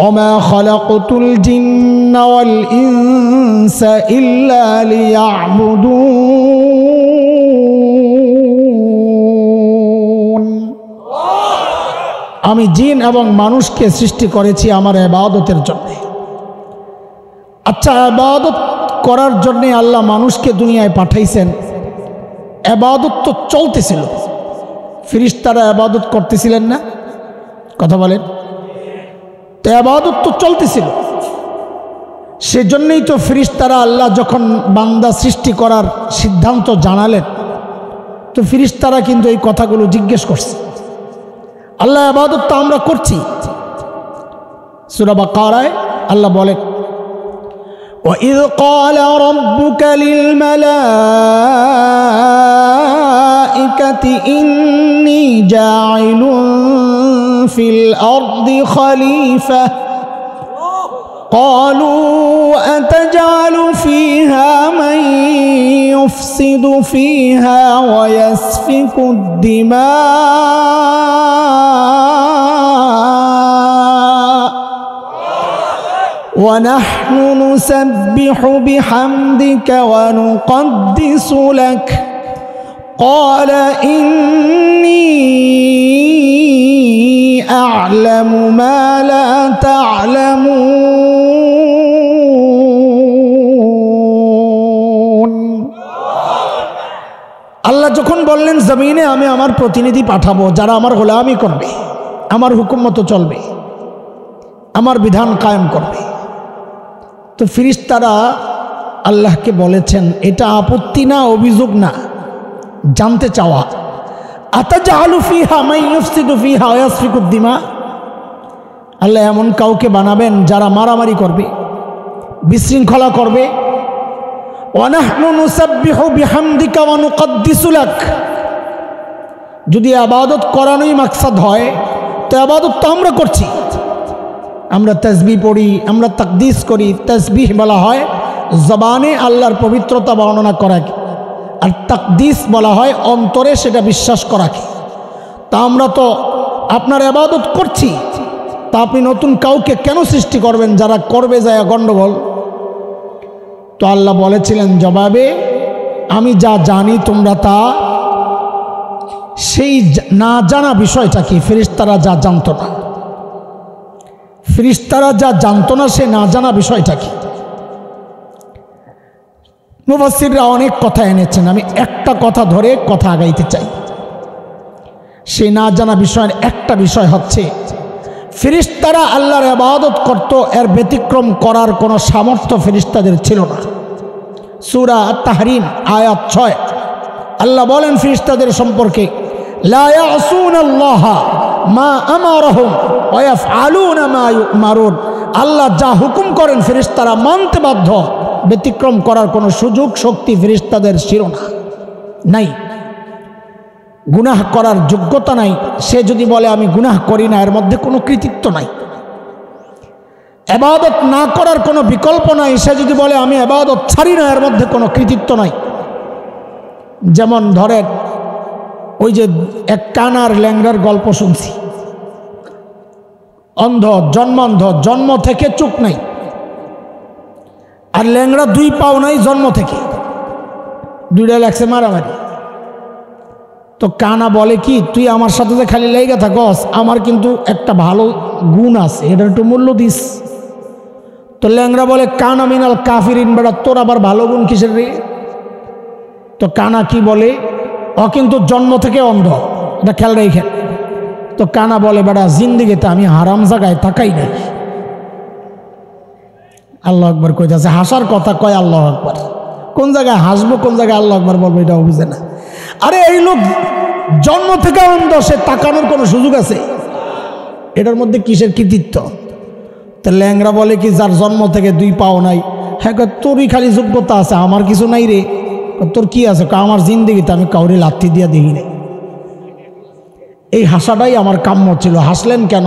ওমা খালাকতুল জিন্না ওয়াল ইনসা ইল্লা লিয়াবুদুন। আমি জিন এবং মানুষকে সৃষ্টি করেছি আমার ইবাদতের জন্য। আচ্ছা, ইবাদত করার জন্য আল্লাহ মানুষকে দুনিয়ায় পাঠাইছেন, ইবাদত তো চলতেছিল, ফেরেশতারা ইবাদত করতেছিলেন না? কথা বলেন। তো ইবাদত তো চলতেছিল, সেজন্যই তো ফেরেশতারা আল্লাহ যখন বান্দা সৃষ্টি করার সিদ্ধান্ত জানালেন, তো ফেরেশতারা কিন্তু এই কথাগুলো জিজ্ঞেস করছে। আল্লাহ ইবাদত তো আমরা করছি। সূরা বাকারায় আল্লাহ বলেন, وَإِذْ قَالَ رَبُّكَ لِلْمَلَائِكَةِ إِنِّي جَاعِلٌ فِي الْأَرْضِ خَلِيفَةً قَالُوا أَتَجْعَلُ فِيهَا مَن يُفْسِدُ فِيهَا وَيَسْفِكُ الدِّمَاءَ وَنَحْنُ نُسَبِّحُ بِحَمْدِكَ وَنُقَدِّسُ لَكَ قَالَ إِنِّي أَعْلَمُ مَا لَا تَعْلَمُونَ। আল্লাহ যখন বললেন জমিনে আমি আমার প্রতিনিধি পাঠাবো যারা আমার গোলামি করবে, আমার হুকুম মতো চলবে, আমার বিধান কায়েম করবে, তো ফেরেশতারা আল্লাহকে বলেছেন, এটা আপত্তি না, অভিযোগ না, জানতে চাওয়া। আতাজালু ফিহা মান ইউফসিদু ফিহা ওয়া ইয়াসফিকু দিমা, আল্লাহ এমন কাউকে বানাবেন যারা মারামারি করবে, বিশৃঙ্খলা করবে। ওয়া নাহনু নুসাব্বিহু বিহামদিকা ওয়া নুকদ্দিসু লাক, যদি ইবাদত করানোই মাকসাদ হয় তো ইবাদত তো আমরা করছি, আমরা তাসবিহ পড়ি, আমরা তাকদিস করি। তাসবিহ বলা হয় জবানে আল্লাহর পবিত্রতা বর্ণনা করাকে, আর তাকদিস বলা হয় অন্তরে সেটা বিশ্বাস করাকে। তা আমরা তো আপনার ইবাদত করছি, তা আপনি নতুন কাউকে কেন সৃষ্টি করবেন যারা করবে যায় গণ্ডগোল? তো আল্লাহ বলেছিলেন জবাবে, আমি যা জানি তোমরা তা, সেই না জানা বিষয়টা কি ফেরেশতারা যা জানতো না, ফেরেশতারা যা জানতো না সে না জানা বিষয়টা কি? মুফাসসিররা অনেক কথা এনেছেন, আমি একটা কথা ধরে কথা আগাইতে চাই। সেই না জানা বিষয়ের একটা বিষয় হচ্ছে, ফেরেশতারা আল্লাহর ইবাদত করত, এর ব্যতিক্রম করার কোনো সামর্থ্য ফেরেশতাদের ছিল না। সূরা আত-তাহরিম আয়াত 6 আল্লাহ বলেন ফেরেশতাদের সম্পর্কে, লা ইয়াসুনাল্লাহা মা আমারহুম ওয়া ইয়াফআলুনা মা ইউমারুন, আল্লাহ যা হুকুম করেন ফেরেশতারা মানতে বাধ্য, ব্যতিক্রম করার কোনো সুযোগ শক্তি ফেরেশতাদের ছিল না, নাই। গুনাহ করার যোগ্যতা নাই। সে যদি বলে আমি গুনাহ করি না, এর মধ্যে কোনো কৃতিত্ব নাই। ইবাদত না করার কোনো বিকল্প নাই। সে যদি বলে আমি ইবাদত ছাড়ি না, এর মধ্যে কোনো কৃতিত্ব নাই। যেমন ধরেন ওই যে এক কানার ল্যাংড়ার গল্প শুনছি, অন্ধ, জন্মান্ধ, জন্ম থেকে চোখ নাই, আর ল্যাংড়া 2 পাও নাই জন্ম থেকে, 2টা লাগছে মারামারি। তো কানা বলে কি, তুই আমার সাথে যে খালি লেগে থাকস, আমার কিন্তু একটা ভালো গুণ আছে, এটার একটু মূল্য দিস। তো ল্যাংড়া বলে কানা মিনাল কাফিরিন, বেটা তোর আবার ভালো গুণ কিসের রে? তো কানা কি বলে, ও কিন্তু জন্ম থেকে অন্ধ, এটা খেয়াল রেখেন। তো কানা বলে বেটা জিন্দিগিতে আমি হারাম জায়গায় তাকাই নাই। আল্লাহ আকবার কইতেছে, হাসার কথা কয় আল্লাহ আকবার, কোন জায়গায় হাসবো কোন জায়গায় আল্লাহ আকবার বলবো এটাও বুঝে না। আরে এই লোক জন্ম থেকে অন্ধ, সে তাকানোর কোনো সুযোগ আছে? এটার মধ্যে কিসের কৃতিত্ব? তো ল্যাংরা বলে কি, যার জন্ম থেকে 2 পাও নাই, হ্যাঁ তোরই খালি যোগ্যতা আছে, আমার কিছু নাই রে। তোর কি আছে? আমার জিন্দিগিতে আমি কাউরে লাথি দিয়া দেখি নাই। এই হাসাটাই আমার কাম্য ছিল। হাসলেন কেন?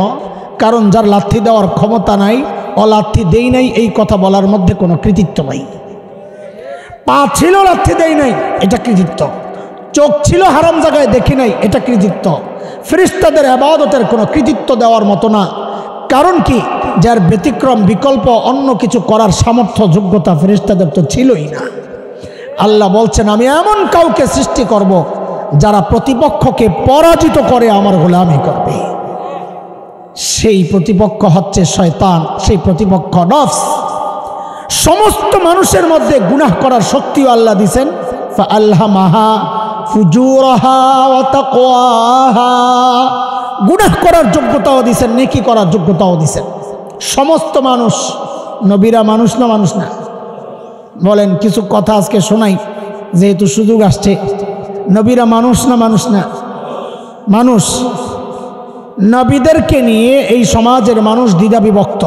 কারণ যার লাথি দেওয়ার ক্ষমতা নাই, লাথি দেই নাই, এই কথা বলার মধ্যে কোনো কৃতিত্ব নাই। পা ছিল লাথি দেই নাই, এটা কৃতিত্ব। চোখ ছিল হারাম জায়গায় দেখি নাই, এটা কৃতিত্ব। ফেরেশতাদের ইবাদতের কোনো কৃতিত্ব দেওয়ার মতো না। কারণ কি? যার ব্যতিক্রম বিকল্প অন্য কিছু করার সামর্থ্য যোগ্যতা ফেরেশতাদের তো ছিলই না। আল্লাহ বলছেন আমি এমন কাউকে সৃষ্টি করব যারা প্রতিপক্ষকে পরাজিত করে আমার গোলামি করবে। সেই প্রতিপক্ষ হচ্ছে শয়তান, সেই প্রতিপক্ষ নফস। সমস্ত মানুষের মধ্যে গুনাহ করার শক্তিও আল্লাহ দিয়েছেন, ফাআলহামাহা ফুজুরাহা ওয়া তাকওয়াহা, গুনাহ করার যোগ্যতাও দিয়েছেন, নেকি করার যোগ্যতাও দিয়েছেন। সমস্ত মানুষ, নবীরা মানুষ না মানুষ না? বলেন কিছু কথা আজকে শোনাই, যেহেতু সুযোগ আসছে। নবীরা মানুষ না মানুষ না? মানুষ। নবীদেরকে নিয়ে এই সমাজের মানুষ দ্বিধা বিভক্ত।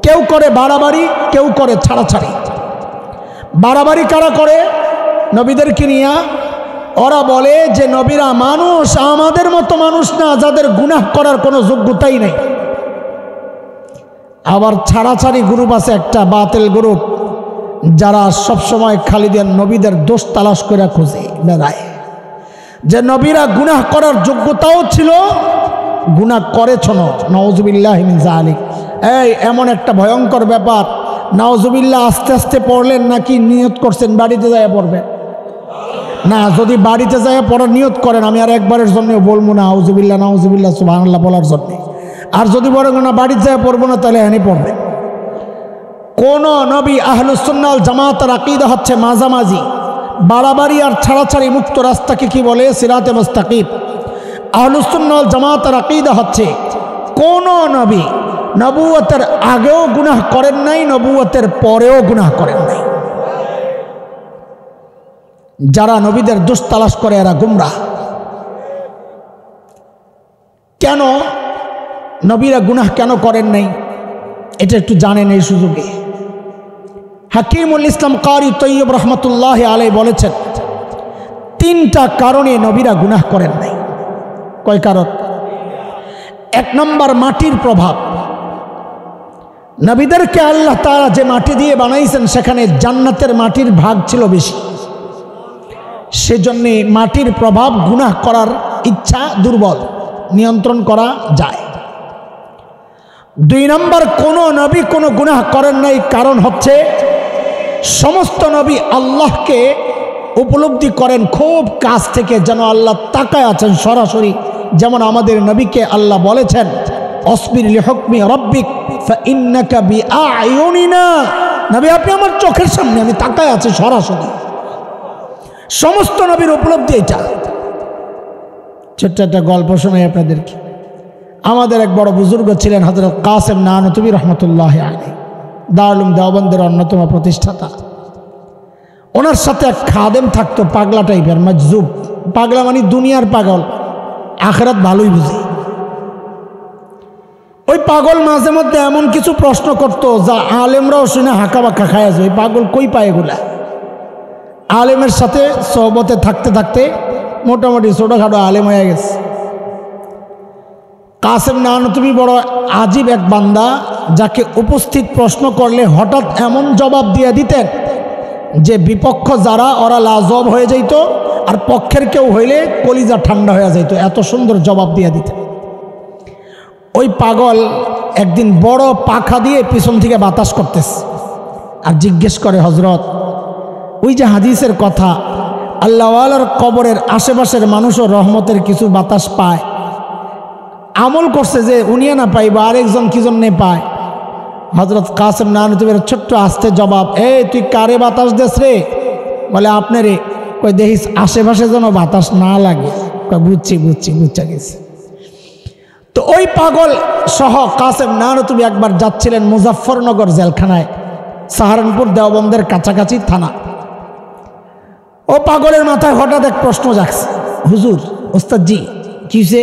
কেউ করে বাড়াবাড়ি, কেউ করে ছাড়াছাড়ি। বাড়াবাড়ি কারা করে? নবীদেরকে নিয়ে ওরা বলে যে নবীরা মানুষ, আমাদের মতো মানুষ না, যাদের গুনাহ করার কোনো যোগ্যতাই নেই। আবার ছাড়াছাড়ি গ্রুপ আছে একটা বাতিল গ্রুপ, যারা সবসময় খালিদের নবীদের দোষ তালাশ করে খুঁজে বেড়ায়, যে নবীরা গুনাহ করার যোগ্যতাও ছিল, গুনাহ করেছ না, নাউজুবিল্লাহি মিন যালিক। এই এমন একটা ভয়ঙ্কর ব্যাপার, নাউজুবিল্লাহ আস্তে আস্তে পড়লেন নাকি নিয়ত করছেন বাড়িতে যায় পড়বেন? না, যদি বাড়িতে যায় পড়ার নিয়ত করেন, আমি আর একবারের জন্য বলবো না নাউজুবিল্লাহ নাউজুবিল্লাহ সুবহানাল্লাহ বলার জন্য। আর যদি বলেন না বাড়িতে যায় পড়বো না, তাহলে এনে পড়বেন। কোন নবী, আহলুস সুন্নাহ ওয়াল জামাতের আকীদা হচ্ছে মাঝামাঝি, বাড়াবাড়ি আর ছাড়াছাড়ি মুক্ত রাস্তাকে কি বলে? সিরাতে মুস্তাকিম। আহলুস সুন্নাহ ওয়াল জামাতের আকীদা হচ্ছে কোন নবী নবুয়তের আগেও গুনাহ করেন নাই, নবুয়তের পরেও গুনাহ করেন নাই। যারা নবীদের দোষ তালাশ করে এরা গুমরাহ। কেন নবীরা গুনাহ কেন করেন নাই এটা একটু জানেন এই সুযোগে। হাকিমুল ইসলাম কারি তৈয়ব রহমতুল্লাহ আলাই বলেছেন, তিনটা কারণে নবীরা গুনাহ করেন নাই। কয় কারণ? এক নম্বর, মাটির প্রভাব। নবীদেরকে আল্লাহ তাআলা যে মাটি দিয়ে বানাইছেন সেখানে জান্নাতের মাটির ভাগ ছিল বেশি, সেজন্য মাটির প্রভাব গুনাহ করার ইচ্ছা দুর্বল, নিয়ন্ত্রণ করা যায়। দুই নম্বর, কোন নবী কোনো গুনাহ করেন নাই, কারণ হচ্ছে সমস্ত নবী আল্লাহকে উপলব্ধি করেন খুব কাছ থেকে, যেন আল্লাহ তাকায় আছেন সরাসরি। যেমন আমাদের নবীকে আল্লাহ বলেছেন, অসবির লিহুকমি রাব্বিক ফাইন্নাকা বিআয়ুনিনা, নবী আপনি আমার চোখের সামনে, আমি তাকায় আছি সরাসরি। সমস্ত নবীর উপলব্ধি এটা। ছোট্ট একটা গল্প শোনাই আপনাদেরকে। আমাদের এক বড় বুজুর্গ ছিলেন হযরত কাসেম নানতুবি রহমতুল্লাহ আলাইহি, দারুল উলুম দেওবন্দের অন্যতম প্রতিষ্ঠাতা। ওনার সাথে এক খাদেম থাকতো, পাগলা টাইপের, মজজুব। পাগলা মানে দুনিয়ার পাগল, আখিরাত ভালোই বুঝে। ওই পাগল মাঝে মধ্যে এমন কিছু প্রশ্ন করতো যা আলেমরাও শুনে হাঁকা বাঁকা খায় যায়, পাগল কই পায় এগুলা। আলেমের সাথে সোহবতে থাকতে থাকতে মোটামুটি ছোটোখাটো আলেম হয়ে গেছে। কাসেম নানতুবি বড় আজীব এক বান্দা, যাকে উপস্থিত প্রশ্ন করলে হঠাৎ এমন জবাব দিয়ে দিতেন যে বিপক্ষ যারা ওরা লাজবাব হয়ে যাইত, আর পক্ষের কেউ হইলে কলিজা ঠান্ডা হয়ে যাইত, এত সুন্দর জবাব দিয়ে দিতেন। ওই পাগল একদিন বড় পাখা দিয়ে পিছন থেকে বাতাস করতেছে, আর জিজ্ঞেস করে, হজরত ওই যে হাদিসের কথা, আল্লাহওয়ালার কবরের আশেপাশের মানুষও রহমতের কিছু বাতাস পায়, আমল করছে যে উনিও না পাইবা, আরেকজন কি জন্যে পায়? হজরত কাসেম নানতুবির ছোট্ট আস্তে জবাব, তুই কারে বাতাস দেস রে? বলে আপনি রে। কই দেখিস আশেপাশে যেন বাতাস না লাগে। বুঝছি বুঝছি, বুঝা গেছে। তো ওই পাগল সহ কাসেম নানতুবি একবার যাচ্ছিলেন মুজাফফরনগর জেলখানায়, সাহারানপুর দেওবন্দের কাছাকাছি থানা। ও পাগলের মাথায় হঠাৎ এক প্রশ্ন জাগছে, হুজুর, ওস্তাদজি কিসে?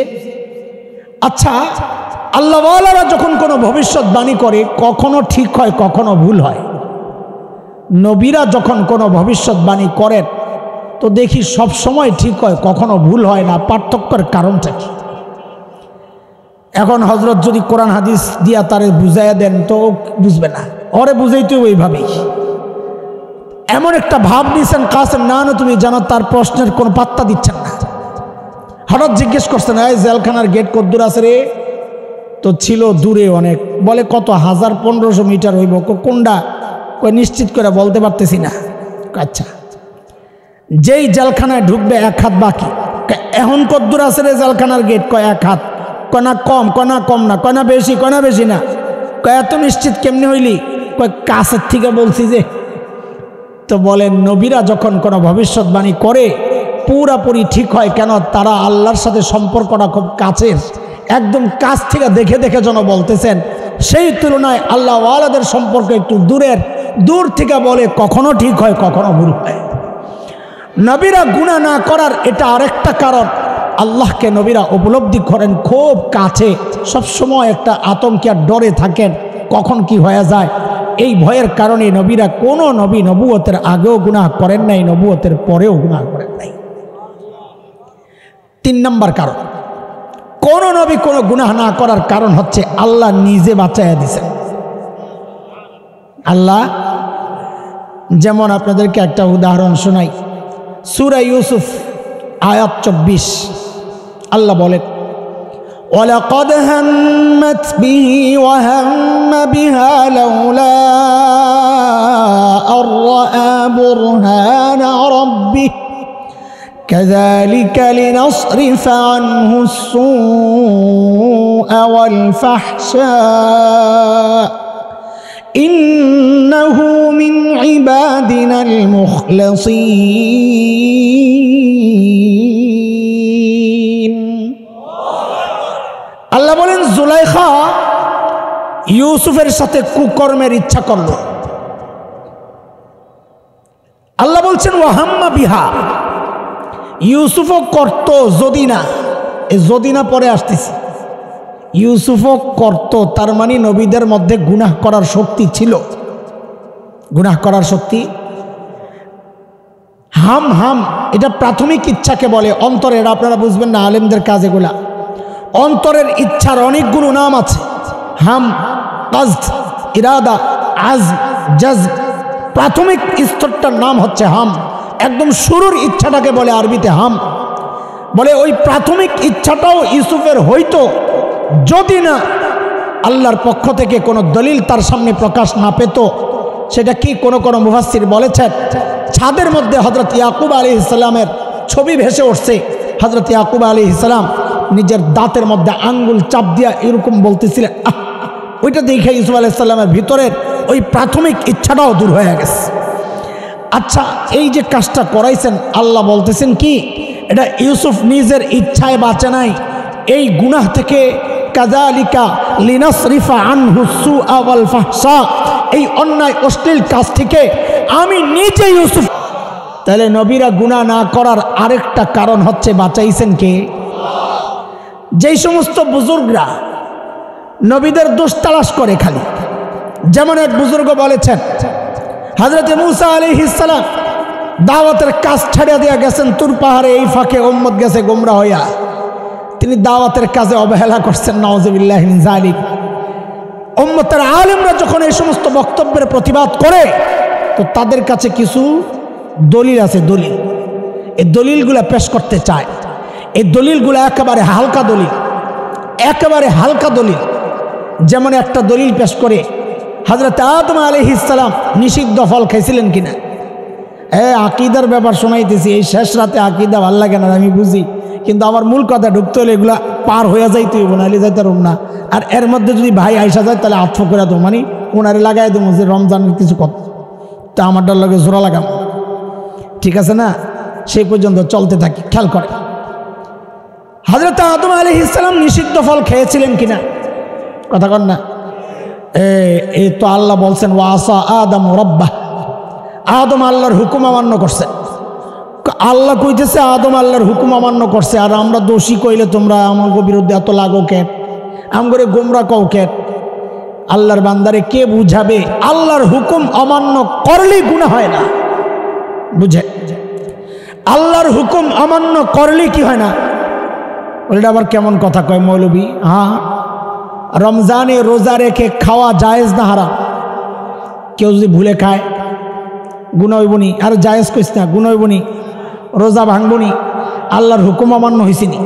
আচ্ছা, আল্লাহওয়ালারা যখন কোনো ভবিষ্যৎবাণী করে কখনো ঠিক হয় কখনো ভুল হয়, নবীরা যখন কোনো ভবিষ্যৎবাণী করেন তো দেখি সব সময় ঠিক হয়, কখনো ভুল হয় না, পার্থক্যের কারণটা কি? এখন হজরত যদি কোরআন হাদিস দিয়া তারে বুঝাইয়া দেন তো বুঝবে না, ওরে বুঝাইতে ওইভাবেই। এমন একটা ভাব নিয়েছেন কাসেম নানতুবি যেন তার প্রশ্নের কোনো পাত্তা দিচ্ছেন না। হঠাৎ জিজ্ঞেস করছেন, এই জেলখানার গেট কদ্দুর আছে রে? তো ছিল দূরে অনেক, বলে কত 1000-1500 মিটার হইব, কোনটা কই নিশ্চিত করে বলতে পারতেছি না। আচ্ছা, যেই জেলখানায় ঢুকবে 1 হাত বাকি, এখন কদ্দূর আছে রে জেলখানার গেট, কয় 1 হাত, কনা কম, কনা কম না, কনা বেশি, কনা বেশি না, কয় এত নিশ্চিত কেমনি হইলি, কয় কাছের থেকে বলছি যে। তো বলেন নবীরা যখন কোনো ভবিষ্যৎবাণী করে পুরাপুরি ঠিক হয়, কেন? তারা আল্লাহর সাথে সম্পর্কটা খুব কাছের, একদম কাছ থেকে দেখে দেখে যেন বলতেছেন। সেই তুলনায় আল্লাহ ওয়ালাদের সম্পর্ক একটু দূর থেকে বলে, কখনো ঠিক হয়, কখনো ভুল হয়। নবীরা গুনাহ না করার এটা আরেকটা কারণ, আল্লাহকে নবীরা উপলব্ধি করেন খুব কাছে, সবসময় একটা আতঙ্কে আর ডরে থাকেন কখন কি হয়ে যায়। এই ভয়ের কারণে নবীরা কোনো নবী নবুয়তের আগেও গুনাহ করেন নাই, নবুয়তের পরেও গুনাহ করেন নাই। 3 নম্বর কারণ, কোন নবী কোনো গুনাহ না করার কারণ হচ্ছে আল্লাহ নিজে বাঁচাইয়া দিয়েছেন। আল্লাহ, যেমন আপনাদেরকে একটা উদাহরণ শোনাই, সূরা ইউসুফ আয়াত 24, আল্লাহ বলেন, ওয়ালাকাদ হাম্মাত বিহি ওয়া হাম্মা বিহা লাউলা আর রাআ বুরহানা রাব্বিহি كذلك لنصرف عنه السوء والفحشاء إنه من عبادنا المخلصين। আল্লাহ বলেন জুলাইখা ইউসুফের সাথে কুকর্মের ইচ্ছা করল। আল্লাহ বলছেন ওয়াহাম্মা বিহা, ইউসুফও করত যদি না, এই যদি না পরে আসতেছি, ইউসুফও করত, তার মানে নবীদের মধ্যে গুনাহ করার শক্তি ছিল, গুনাহ করার শক্তি। হাম এটা প্রাথমিক ইচ্ছাকে বলে, অন্তরের, আপনারা বুঝবেন না আলেমদের কাজ এগুলা। অন্তরের ইচ্ছার অনেকগুলো নাম আছে, হাম, কাজদ, ইরাদা, আজম, জজব। প্রাথমিক স্তরটার নাম হচ্ছে হাম, একদম শুরুর ইচ্ছাটাকে বলে আরবিতে হাম। বলে ওই প্রাথমিক ইচ্ছাটাও ইউসুফের হইতো যদি না আল্লাহর পক্ষ থেকে কোনো দলিল তার সামনে প্রকাশ না পেত। সেটা কি কোনো মুফাসসির বলেছেন, ছাদের মধ্যে হযরত ইয়াকুব আলাইহিস সালামের ছবি ভেসে উঠছে। হযরত ইয়াকুব আলাইহিস সালাম নিজের দাঁতের মধ্যে আঙ্গুল চাপ দিয়া এরকম বলতেছিলেন, ওইটা দেখে ইউসুফ আলাইহিস সালামের ভিতরের ওই প্রাথমিক ইচ্ছাটাও দূর হয়ে গেছে। আচ্ছা, এই যে কাজটা করাইছেন, আল্লাহ বলতেছেন কি, এটা ইউসুফ নিজের ইচ্ছায় বাঁচে নাই, এই গুনাহ থেকে, কাযালিকা লিনাসরিফা আনহু সুআ ওয়াল ফাহশা, এই অন্যায় অশ্লীল কাজ থেকে আমি নিজে ইউসুফ। তাহলে নবীরা গুনাহ না করার আরেকটা কারণ হচ্ছে বাঁচাইছেন কে? যেই সমস্ত বুজুর্গরা নবীদের দোষ তালাশ করে খালি, যেমন এক বুজুর্গ বলেছেন, হযরত মূসা আলাইহিস সালাম দাওয়াতের কাজ ছাড়িয়ে দিয়ে গেছেন তুর পাহাড়ে, এই ফাঁকে উম্মত গেছে গোমরা হইয়া, তিনি দাওয়াতের কাজে অবহেলা করছেন, নাউযুবিল্লাহি মিন যালিক। উম্মতের আলেমরা যখন এই সমস্ত বক্তব্যের প্রতিবাদ করে, তো তাদের কাছে কিছু দলিল আছে, দলিল, এই দলিলগুলো পেশ করতে চায়। এই দলিলগুলো একেবারে হালকা দলিল, একেবারে হালকা দলিল। যেমন একটা দলিল পেশ করে, হযরত আদম আলাইহিস সালাম নিষিদ্ধ ফল খাইছিলেন কিনা। আকিদার ব্যাপার শোনাইতেছি, এই শেষ রাতে আকিদা ভাল লাগে না আমি বুঝি, কিন্তু আমার মূল কথা ঢুকতে হলে এগুলা পার হয়ে যাইতে হইব, নাহলে যাইতে পারব না। আর এর মধ্যে যদি ভাই আইসা যায় তাহলে আত্ম করে দেবো, মানে ওনারে লাগাই দেবো যে রমজানের কিছু কথা, তা আমার ডর লাগে জোড়া লাগাম, ঠিক আছে না? সেই পর্যন্ত চলতে থাকি, খেয়াল করে। হযরত আদম আলাইহিস সালাম নিষিদ্ধ ফল খেয়েছিলেন কিনা, কথা কন না? এই তো আল্লাহ বলছেন ওয়াসা আদম রাব্বাহ, আদম আল্লাহর হুকুম অমান্য করছে। আল্লাহ কইতেছে আদম আল্লাহর হুকুম অমান্য করছে, আর আমরা দোষী কইলে তোমরা আমার বিরুদ্ধে এত লাগো কেন, আমগরে গোমরা কও কেন? আল্লাহর বান্দারে কে বুঝাবে আল্লাহর হুকুম অমান্য করলেই গুনাহ হয় না? বুঝে, আল্লাহর হুকুম অমান্য করলে কি হয় না? ওটা আবার কেমন কথা কয় মৌলবী? হ্যাঁ, রমজানে রোজা রেখে খাওয়া জায়েজ না হারাম? কেউ যদি ভুলে খায় গুনাহ হইবনি, আর জায়েজ কইস না, গুনাহ হইবনি, রোজা ভাঙবনি, আল্লাহর হুকুম অমান্য হয়েছিনি।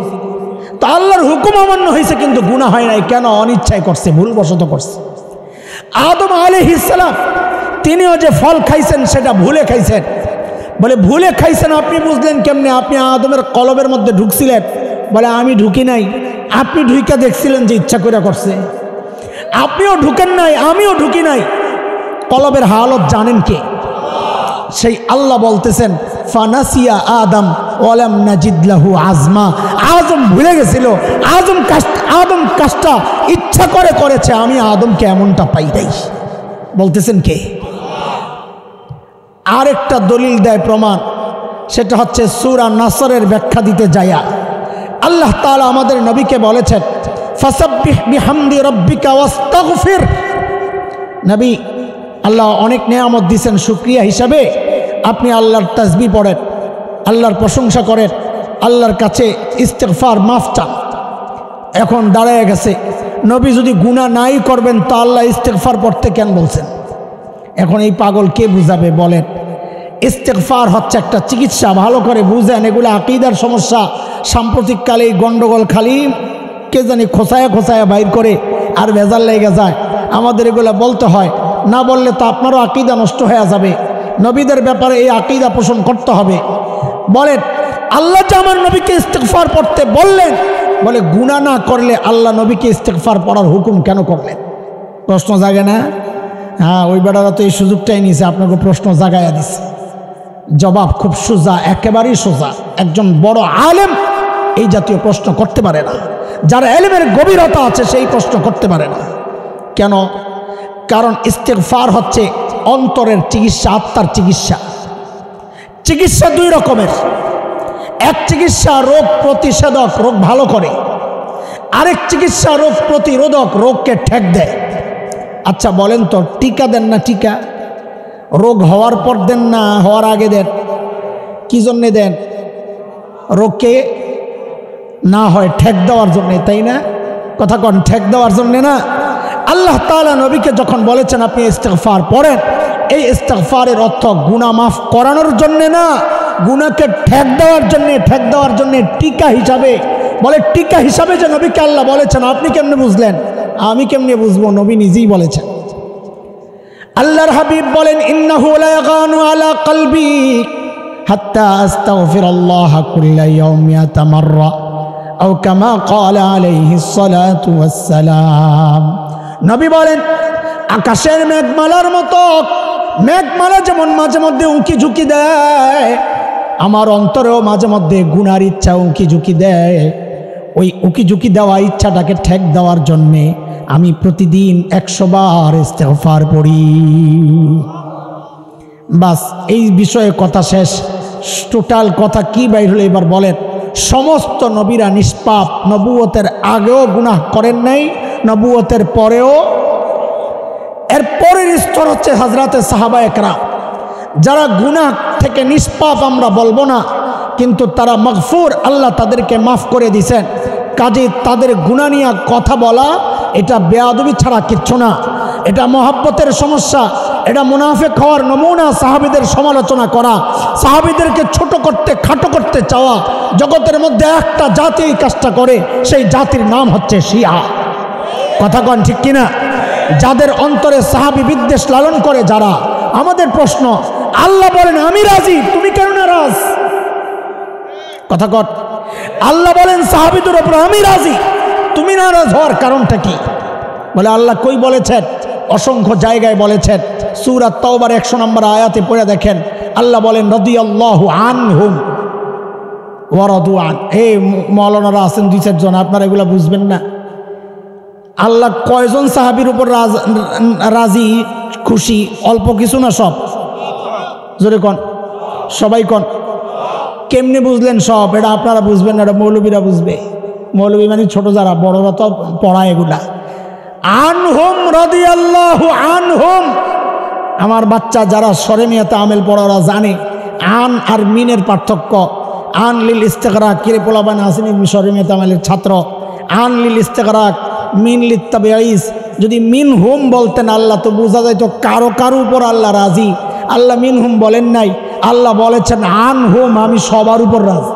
তো আল্লাহর হুকুম অমান্য হয়েছে কিন্তু গুনাহ হয় নাই কেন? অনিচ্ছায় করছে, ভুলবশত করছে। আদম আলাইহিস সালাম তিনিও যে ফল খাইছেন সেটা ভুলে খাইছেন। বলে ভুলে খাইছেন আপনি বুঝলেন কেমনে? আপনি আদমের কলবের মধ্যে ঢুকছিলেন। বলে আমি ঢুকি নাই, আপনি ঢুইকা দেখছিলেন যে ইচ্ছা করে করছে। আপনিও ঢুকেন নাই, আমিও ঢুকি নাই। কলবের হালত জানেন কে? সেই আল্লাহ বলতেছেন ফানাসিয়া আদম ওয়ালাম নাজিদ লাহু আজমা। আদম ভুলে গেছিল, আদম কাজটা ইচ্ছা করে করেছে, আমি আদমকে এমনটা পাই নাই। বলতেছেন কে? আরেকটা দলিল দেয় প্রমাণ, সেটা হচ্ছে সূরা নাসরের ব্যাখ্যা দিতে যায়া আল্লাহ তাআলা আমাদের নবীকে বলেছেন ফাসাব্বিহ বিহামদি রাব্বিকা ওয়াস্তাগফির। নবী, আল্লাহ অনেক নেয়ামত দিয়েছেন, শুকরিয়া হিসাবে আপনি আল্লাহর তাসবিহ পড়েন, আল্লাহর প্রশংসা করেন, আল্লাহর কাছে ইস্তেগফার মাফ চান। এখন দাঁড়ায় গেছে নবী যদি গুনাহ নাই করবেন তো আল্লাহ ইস্তেগফার পড়তে কেন বলছেন? এখন এই পাগল কে বুঝাবে বলেন? ইস্তেগফার হচ্ছে একটা চিকিৎসা, ভালো করে বুঝেন। এগুলো আকীদার সমস্যা। সাম্প্রতিককালে এই গন্ডগোল খালি কে জানি খোঁচায়া খোঁচায়া বাইর করে আর ভেজাল লেগে যায়। আমাদের এগুলো বলতে হয়, না বললে তো আপনারও আকীদা নষ্ট হয়ে যাবে। নবীদের ব্যাপারে এই আকীদা পোষণ করতে হবে। বলেন আল্লাহ যে আমার নবীকে ইস্তেগফার পড়তে বললেন, বলে গুনাহ না করলে আল্লাহ নবীকে ইস্তেগফার পড়ার হুকুম কেন করলেন? প্রশ্ন জাগে না? হ্যাঁ, ওই বেটারা তো এই সুযোগটাই নিয়েছে, আপনাকে প্রশ্ন জাগাইয়া দিছে। জবাব খুব সোজা, একেবারেই সোজা। একজন বড় আলেম এই জাতীয় প্রশ্ন করতে পারে না। যার ইলমের গভীরতা আছে সেই প্রশ্ন করতে পারে না। কেন? কারণ ইস্তেগফার হচ্ছে অন্তরের চিকিৎসা, আত্মার চিকিৎসা। চিকিৎসা দুই রকমের। এক চিকিৎসা রোগ প্রতিষেধক, রোগ ভালো করে। আরেক চিকিৎসা রোগ প্রতিরোধক, রোগকে ঠেক দেয়। আচ্ছা বলেন তো, টিকা দেন না? টিকা রোগ হওয়ার পর দেন না হওয়ার আগে দেন? কি জন্যে দেন? রোগকে না হয় ঠেক দেওয়ার জন্যে, তাই না? কথা কন, ঠেক দেওয়ার জন্যে না। আল্লাহ তাআলা নবীকে যখন বলেছেন আপনি ইস্তেগফার পড়েন, এই ইস্তেগফারের অর্থ গুনাহ মাফ করানোর জন্যে না, গুনাহকে ঠেক দেওয়ার জন্যে। ঠেক দেওয়ার জন্যে টিকা হিসাবে। বলে টিকা হিসাবে যে নবীকে আল্লাহ বলেছেন, আপনি কেমনে বুঝলেন? আমি কেমনে বুঝবো? নবী নিজেই বলেছেন। আল্লাহর হাবিব বলেন ইন্নাহু লা ইয়াগানু আলা কলবি হাত্তা আস্তাগফিরুল্লাহ কুল্লা ইয়াউমি তামাররা আও কামা ক্বালা আলাইহিস সালাতু ওয়াস সালাম। নবী বলেন আকাশের মেঘমালার মতো, মেঘমালা যেমন মাঝে মধ্যে উঁকি ঝুঁকি দেয়, আমার অন্তরেও মাঝে মধ্যে গুনার ইচ্ছা উঁকি ঝুঁকি দেয়। ওই উঁকি ঝুঁকি দেওয়া ইচ্ছাটাকে ঠেক দেওয়ার জন্যে আমি প্রতিদিন 100 বার ইস্তেগফার পড়ি। বাস, এই বিষয়ে কথা শেষ। টোটাল কথা কি বাইর হলো এবার বলেন? সমস্ত নবীরা নিষ্পাপ। নবুয়তের আগেও গুনাহ করেন নাই, নবুয়তের পরেও। এর পরের স্তর হচ্ছে হযরতে সাহাবায়ে কেরাম, যারা গুনাহ থেকে নিষ্পাপ আমরা বলবো না, কিন্তু তারা মাগফুর, আল্লাহ তাদেরকে মাফ করে দিয়েছেন। কাজে তাদের গুনাহ নিয়ে কথা বলা এটা বেয়াদবি ছাড়া কিচ্ছু না। এটা মহব্বতের সমস্যা, এটা মুনাফিক হওয়ার নমুনা। সাহাবীদের সমালোচনা করা, সাহাবীদেরকে ছোট করতে, খাটো করতে চাওয়া। জগতের মধ্যে একটা জাতি এই কাজটা করে, সেই জাতির নাম হচ্ছে শিয়া। কথা কন ঠিক কিনা? যাদের অন্তরে সাহাবী বিদ্বেষ লালন করে যারা। আমাদের প্রশ্ন, আল্লাহ বলেন আমি রাজি, তুমি কেন নারাজ? কথা কর। আল্লাহ বলেন সাহাবীদের উপর আমি রাজি, তুমি নারাজ হওয়ার কারণটা কি? বলে আল্লাহ কই বলেছেন? অসংখ্য জায়গায় বলেছেন। সূরা তাওবার 100 নম্বর আয়াতে পড়ে দেখেন, আল্লাহ বলেন রাদিয়াল্লাহু আনহুম ওয়া রাদু আন। এই মাওলানারা আছেন 2-4 জন, আপনারা এগুলা বুঝবেন না। আল্লাহ কয়জন সাহাবীর উপর রাজি, খুশি? অল্প কিছু না সব? জোরে কন, সবাই কন। কেমনে বুঝলেন সব? এটা আপনারা বুঝবেন না, এটা মৌলবীরা বুঝবে। মৌলবী মানে ছোট যারা, বড়রা তো পড়ায় এগুলা। আনহুম রাদিয়াল্লাহু আনহুম। আমার বাচ্চা যারা শরমিয়াতে আমেল পড়ারা জানে আন আর মিনের পার্থক্য। আন লিল ইস্তিগরাক, কিরে পোলাবান আসেনি শরমিয়াতে আমেলের ছাত্র। আন লিল ইস্তিগরাক, মিন লিত তাবিঈস। যদি মিন হুম বলতেন আল্লাহ তো বোঝা যাইতো কারো কারো উপর আল্লাহ রাজি। আল্লাহ মিন হুম বলেন নাই, আল্লাহ বলেছেন আন হুম, আমি সবার উপর রাজি।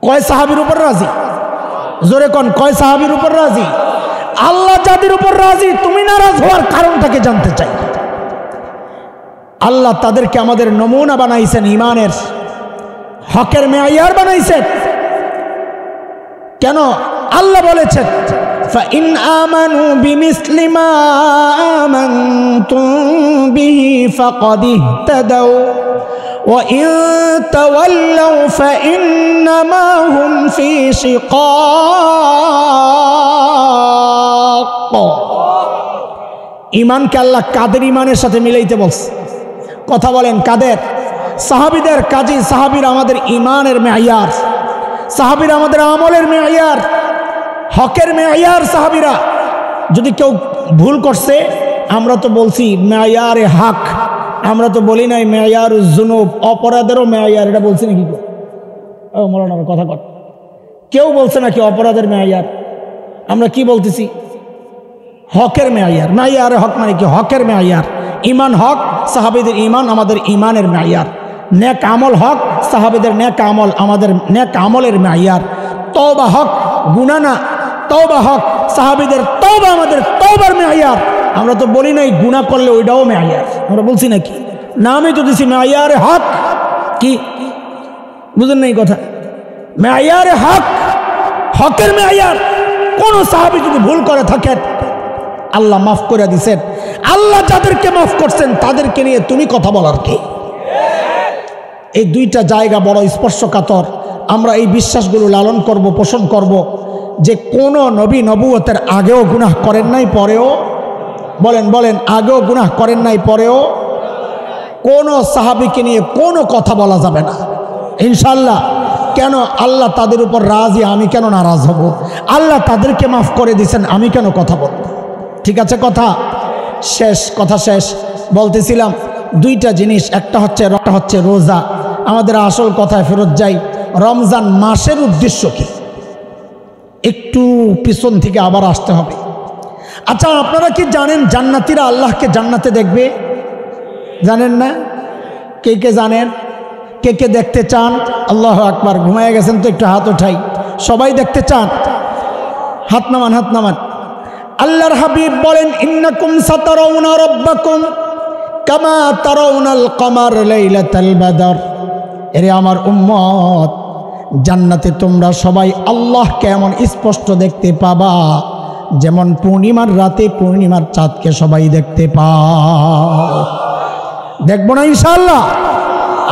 কয় সাহাবীর উপর রাজি? জোরে কোন, কয় সাহাবীর উপর রাজি? আল্লাহ যাদের উপর রাজি, তুমি নারাজ হওয়ার কারণটাকে জানতে চাই। আল্লাহ তাদেরকে আমাদের নমুনা বানাইছেন, ইমানের হকের মেয়ার বানাইছেন। কেন? আল্লাহ বলেছেন فَإِنْ آمَنُوا بِمِثْلِ مَا آمَنْتُمْ بِهِ فَقَدِ اهْتَدَوْا وَإِنْ تَوَلَّوْا فَإِنَّمَا هُمْ فِي شِقَاقٍ। ইমানকে আল্লাহ কাদের ইমানের সাথে মিলাইতে বলছে? কথা বলেন, কাদের? সাহাবীদের। কাজী সাহাবীরা আমাদের ইমানের মেয়ার, সাহাবীরা আমাদের আমলের মেয়ার, হকের মেয়ার সাহাবীরা। যদি কেউ ভুল করছে, আমরা তো বলছি মেয়ারে হক, আমরা তো বলি নাই মেয়ার জুনুব, অপরাধেরও মেয়ার। এটা বলছি নাকি? ও মৌলানা কথা কর, কেউ বলছে নাকি অপরাধের মেয়ার? আমরা কি বলতেছি? হকের মেয়ার। মেয়ারে হক মানে কি? হকের মেয়ার। ইমান হক, সাহাবীদের ইমান আমাদের ইমানের মেয়ার। নেক আমল হক, সাহাবীদের নেক আমল আমাদের নেক আমলের মেয়ার। তওবা হক, গুনাহ না, তওবা হক, সাহাবীদের তওবা আমাদের তওবার মেয়ার। আমরা তো বলি নাই গুনাহ করলে ওইটাও মেয়ার, আমরা বলছি নাকি? নামই তো দিছি মেয়ারে হক। কি বুঝেন নাই কথা? মেয়ারে হক, হকের মেয়ার। কোন সাহাবী যদি ভুল করে থাকেন, আল্লাহ মাফ করে দিছেন। আল্লাহ যাদেরকে মাফ করছেন তাদেরকে নিয়ে তুমি কথা বলার কে? এই দুইটা জায়গা বড় স্পর্শকাতর। আমরা এই বিশ্বাসগুলো লালন করব, পোষণ করব যে কোন নবী নবুয়তের আগেও গুনাহ করেন নাই, পরেও বলেন বলেন, আগেও গুনাহ করেন নাই, পরেও কোন সাহাবীকে নিয়ে কোনো কথা বলা যাবে না ইনশাআল্লাহ। কেন? আল্লাহ তাদের উপর রাজি, আমি কেন নারাজ হব? আল্লাহ তাদেরকে মাফ করে দিয়েছেন, আমি কেন কথা বলবো? ঠিক আছে, কথা শেষ, কথা শেষ। বলতেছিলাম দুইটা জিনিস, একটা হচ্ছে রোজা। আমাদের আসল কথায় ফেরত যাই, রমজান মাসের উদ্দেশ্য কি? একটু পিছন থেকে আবার আসতে হবে। আচ্ছা, আপনারা কি জানেন জান্নাতীরা আল্লাহকে জান্নাতে দেখবে? জানেন না? কে কে জানেন? কে কে দেখতে চান? আল্লাহু আকবার। ঘুমায় গেছেন তো একটু হাত উঠাই। সবাই দেখতে চান? হাত নামান, হাত নামান। আল্লাহর হাবিব বলেন, ইন্নাকুম সাতারাউনা রাব্বাকুম কামা তারাউনাল কমার লাইলাতাল বাদর। এরে আমার উম্মত, জান্নাতে তোমরা সবাই আল্লাহকে এমন স্পষ্ট দেখতে পাবা যেমন পূর্ণিমার রাতে পূর্ণিমার চাঁদকে সবাই দেখতে পাও। দেখবো না ইনশাআল্লাহ?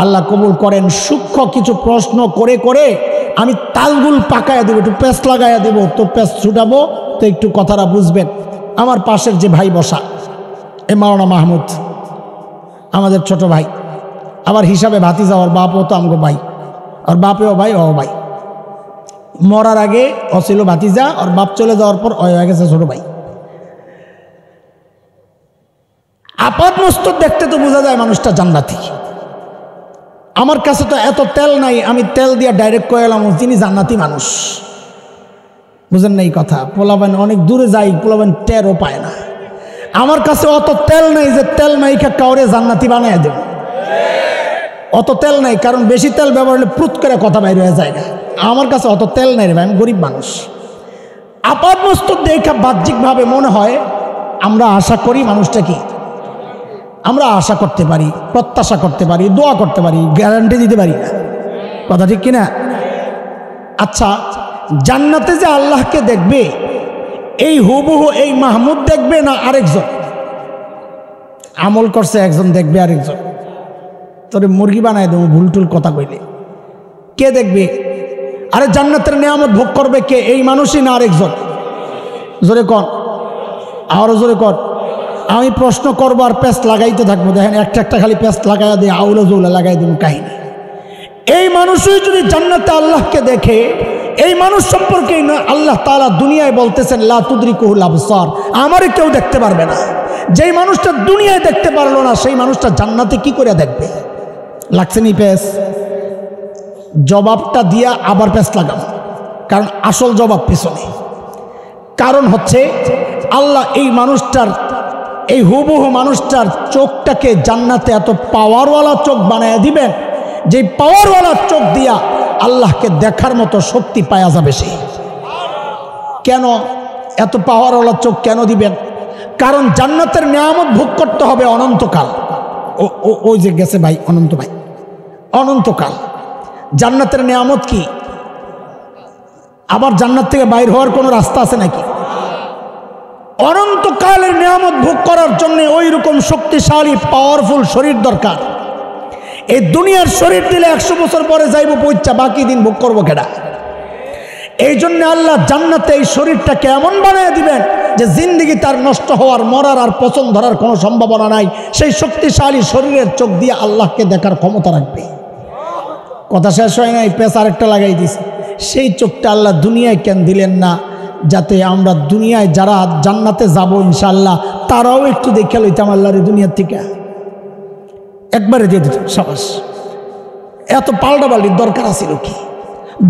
আল্লাহ কবুল করেন। সূক্ষ্ম কিছু প্রশ্ন করে করে আমি তালগুল পাকায়া দেবো, একটু পেস্ট লাগাইয়া দেবো, তো পেস্ট ছুটাবো, তো একটু কথাটা বুঝবেন। আমার পাশের যে ভাই বসা, এ মাওলানা মাহমুদ, আমাদের ছোট ভাই, আবার হিসাবে ভাতিজা, ওর বাপও তো আমগো ভাই, ওর বাপেও ভাই, ও ভাই। মরার আগে ও ছিল ভাতিজা, ওর বাপ চলে যাওয়ার পর ও হয়ে গেছে ছোট ভাই। আপাত মস্তক দেখতে তো বোঝা যায় মানুষটা জান্নাতি। আমার কাছে তো এত তেল নাই, আমি তেল দিয়ে ডাইরেক্ট কয়ে এলাম যিনি জান্নাতি মানুষ। বুঝেন না এই কথা? পোলাবেন অনেক দূরে যাই, পোলাবেন টেরও পায় না। আমার কাছে অত তেল নাই যে তেল মাইখা কাউরে জান্নাতি বানায় দেব, অত তেল নাই। কারণ বেশি তেল ব্যবহার হলে প্রুত করে কথা বাইরে হয়ে যায় না। আমার কাছে অত তেল নাই রে ভাই, আমি গরিব মানুষ। আপাত মস্তক দেখা বাহ্যিকভাবে মনে হয়, আমরা আশা করি মানুষটা কি, আমরা আশা করতে পারি, প্রত্যাশা করতে পারি, দোয়া করতে পারি, গ্যারান্টি দিতে পারি না। কথা ঠিক কিনা? আচ্ছা, জান্নাতে যে আল্লাহকে দেখবে, এই হুবহু এই মাহমুদ দেখবে না আরেকজন? আমল করছে একজন, দেখবে আরেকজন। তোরে মুরগি বানায় দেবো ভুল টুল কথা কইলে। কে দেখবে? আরে জান্নাতের নিয়ামত ভোগ করবে কে? এই মানুষই না আরেকজন? জোরে কর, আরো জোরে কর। আমি প্রশ্ন করবো আর পেস্ট লাগাইতে থাকবো। দেখেন একটা একটা খালি পেস্ট লাগাই দিয়ে আউলা জৌলা লাগাই দেবো কাহিনী। এই মানুষই যদি জান্নাতে আল্লাহকে দেখে, এই মানুষ সম্পর্কে আল্লাহ তাআলা দুনিয়ায় বলতেছেন লা তুদরিকুহুল আবসার, আমারে কেউ দেখতে পারবে না। যেই মানুষটা দুনিয়ায় দেখতে পারলো না, সেই মানুষটা জান্নাতে কি করে দেখবে? লাগছে নি পেস? জবাবটা দিয়া আবার পেস্ট লাগাবো, কারণ আসল জবাব পিছনে। কারণ হচ্ছে আল্লাহ এই মানুষটার, এই হুবহু মানুষটার চোখটাকে জান্নাতে এত পাওয়ারওয়ালা চোখ বানায় দিবেন, যে পাওয়ারওয়ালা চোখ দিয়া আল্লাহকে দেখার মতো শক্তি পাওয়া যাবে সে। কেন এত পাওয়ারওয়ালা চোখ কেন দিবেন? কারণ জান্নাতের নিয়ামত ভোগ করতে হবে অনন্তকাল। ওই যে গেছে ভাই, অনন্ত ভাই, অনন্তকাল। জান্নাতের নিয়ামত কি? আবার জান্নাত থেকে বাইর হওয়ার কোনো রাস্তা আছে নাকি? অনন্তকালের নিয়ামত ভোগ করার জন্য ওই রকম শক্তিশালী পাওয়ারফুল শরীর দরকার। এই দুনিয়ার শরীর দিলে 100 বছর পরে যাইব পৌঁছা, বাকি দিন ভোগ করবো কেডা? এই জন্য আল্লাহ জান্নাতে এই শরীরটাকে এমন বানিয়ে দিবেন যে জিন্দেগি তার নষ্ট হওয়ার, মরার আর পচন ধরার কোনো সম্ভাবনা নাই। সেই শক্তিশালী শরীরের চোখ দিয়ে আল্লাহকে দেখার ক্ষমতা রাখবে। কথা শেষ হয় নাই, পেঁচ আরেকটা লাগাই দিছে। সেই চোখটা আল্লাহ দুনিয়ায় কেন দিলেন না? যাতে আমরা দুনিয়ায় যারা জান্নাতে যাব ইনশাআল্লাহ তারাও একটু দেখে লইতাম আল্লাহর দুনিয়ার থেকে, একবারে দিয়ে দিত সাবাস। এত পাল্টাপাল্টির দরকার আছিল কি?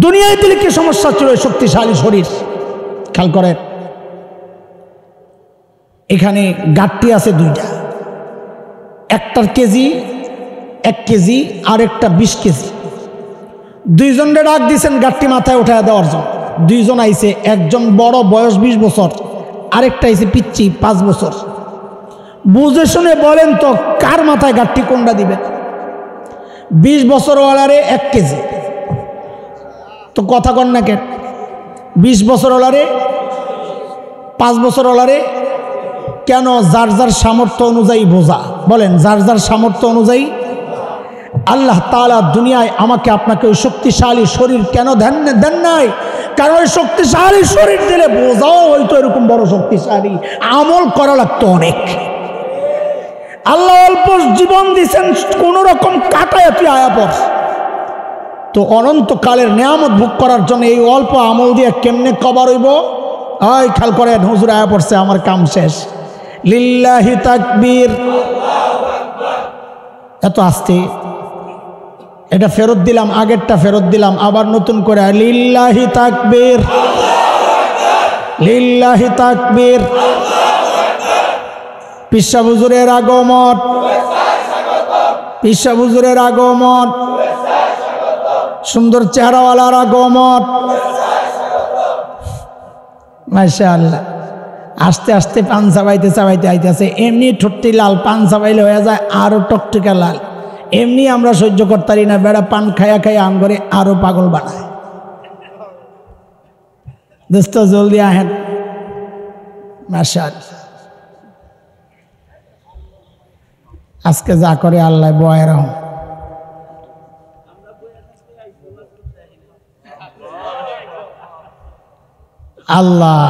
দুনিয়ায় দিলে কি সমস্যা ছিল? শক্তিশালী শরীর। খেয়াল করেন, এখানে গাঁটটি আছে দুইটা, একটার কেজি 1 কেজি আর একটা 20 কেজি। দুইজনকে ডাক দিয়েছেন গাঁটটি মাথায় উঠায় দেওয়ার জন্য। দুইজন আইছে, একজন বড়, বয়স 20 বছর, আরেকটা আইছে পিচ্ছি 5 বছর। বুঝে শুনে বলেন তো কার মাথায় গাঁটটি কোনটা দিবেন? 20 বছরওয়ালারে 1 কেজি। তো কথা কন না কেন? 20 বছরওয়ালারে 5 বছরওয়ালারে কেন? যার যার সামর্থ্য অনুযায়ী বোঝা। বলেন, যার যার সামর্থ্য অনুযায়ী। আল্লাহ তাআলা দুনিয়ায় আমাকে আপনাকে ওই শক্তিশালী শরীর কেন দেন নাই? কারণ ওই শক্তিশালী শরীর দিলে বোঝাও হয়তো এরকম বড় শক্তিশালী, আমল করা লাগতো অনেক। আল্লাহ অল্প জীবন দিয়েছেন, কোন রকম কাটায় তুই আয়া পর। তো অনন্তকালের নিয়ামত ভোগ করার জন্য এই অল্প আমল দিয়ে কেমনে কবর হইব? ওই খেয়াল করেন, হুজুর আয়া পড়ছে, আমার কাম শেষ। লিল্লাহি তাকবীর। এত আস্তে, এটা ফেরত দিলাম, আগেরটা ফেরত দিলাম, আবার নতুন করে লিল্লাহি তাকবীর, লিল্লাহি তাকবীর। পিসা হুজুরের আগমন, পিসা হুজুরের আগমন, সুন্দর চেহারাওয়ালার আগমন। মাশাআল্লাহ। আস্তে আস্তে পান চাবাইতে চাবাইতে আইতেছে। এমনি ঠোঁটটি লাল, পান চাবাইলে হয়ে যায় আরো টকটকা লাল। এমনি আমরা সহ্য করতারি না, বেড়া পান খায়া খায়া আম করে আরো পাগল বানায়। দোস্ত জলদি আহেন। মাশাআল্লাহ। আজকে যা করে আল্লাহ বয়ের রহম। আল্লাহ,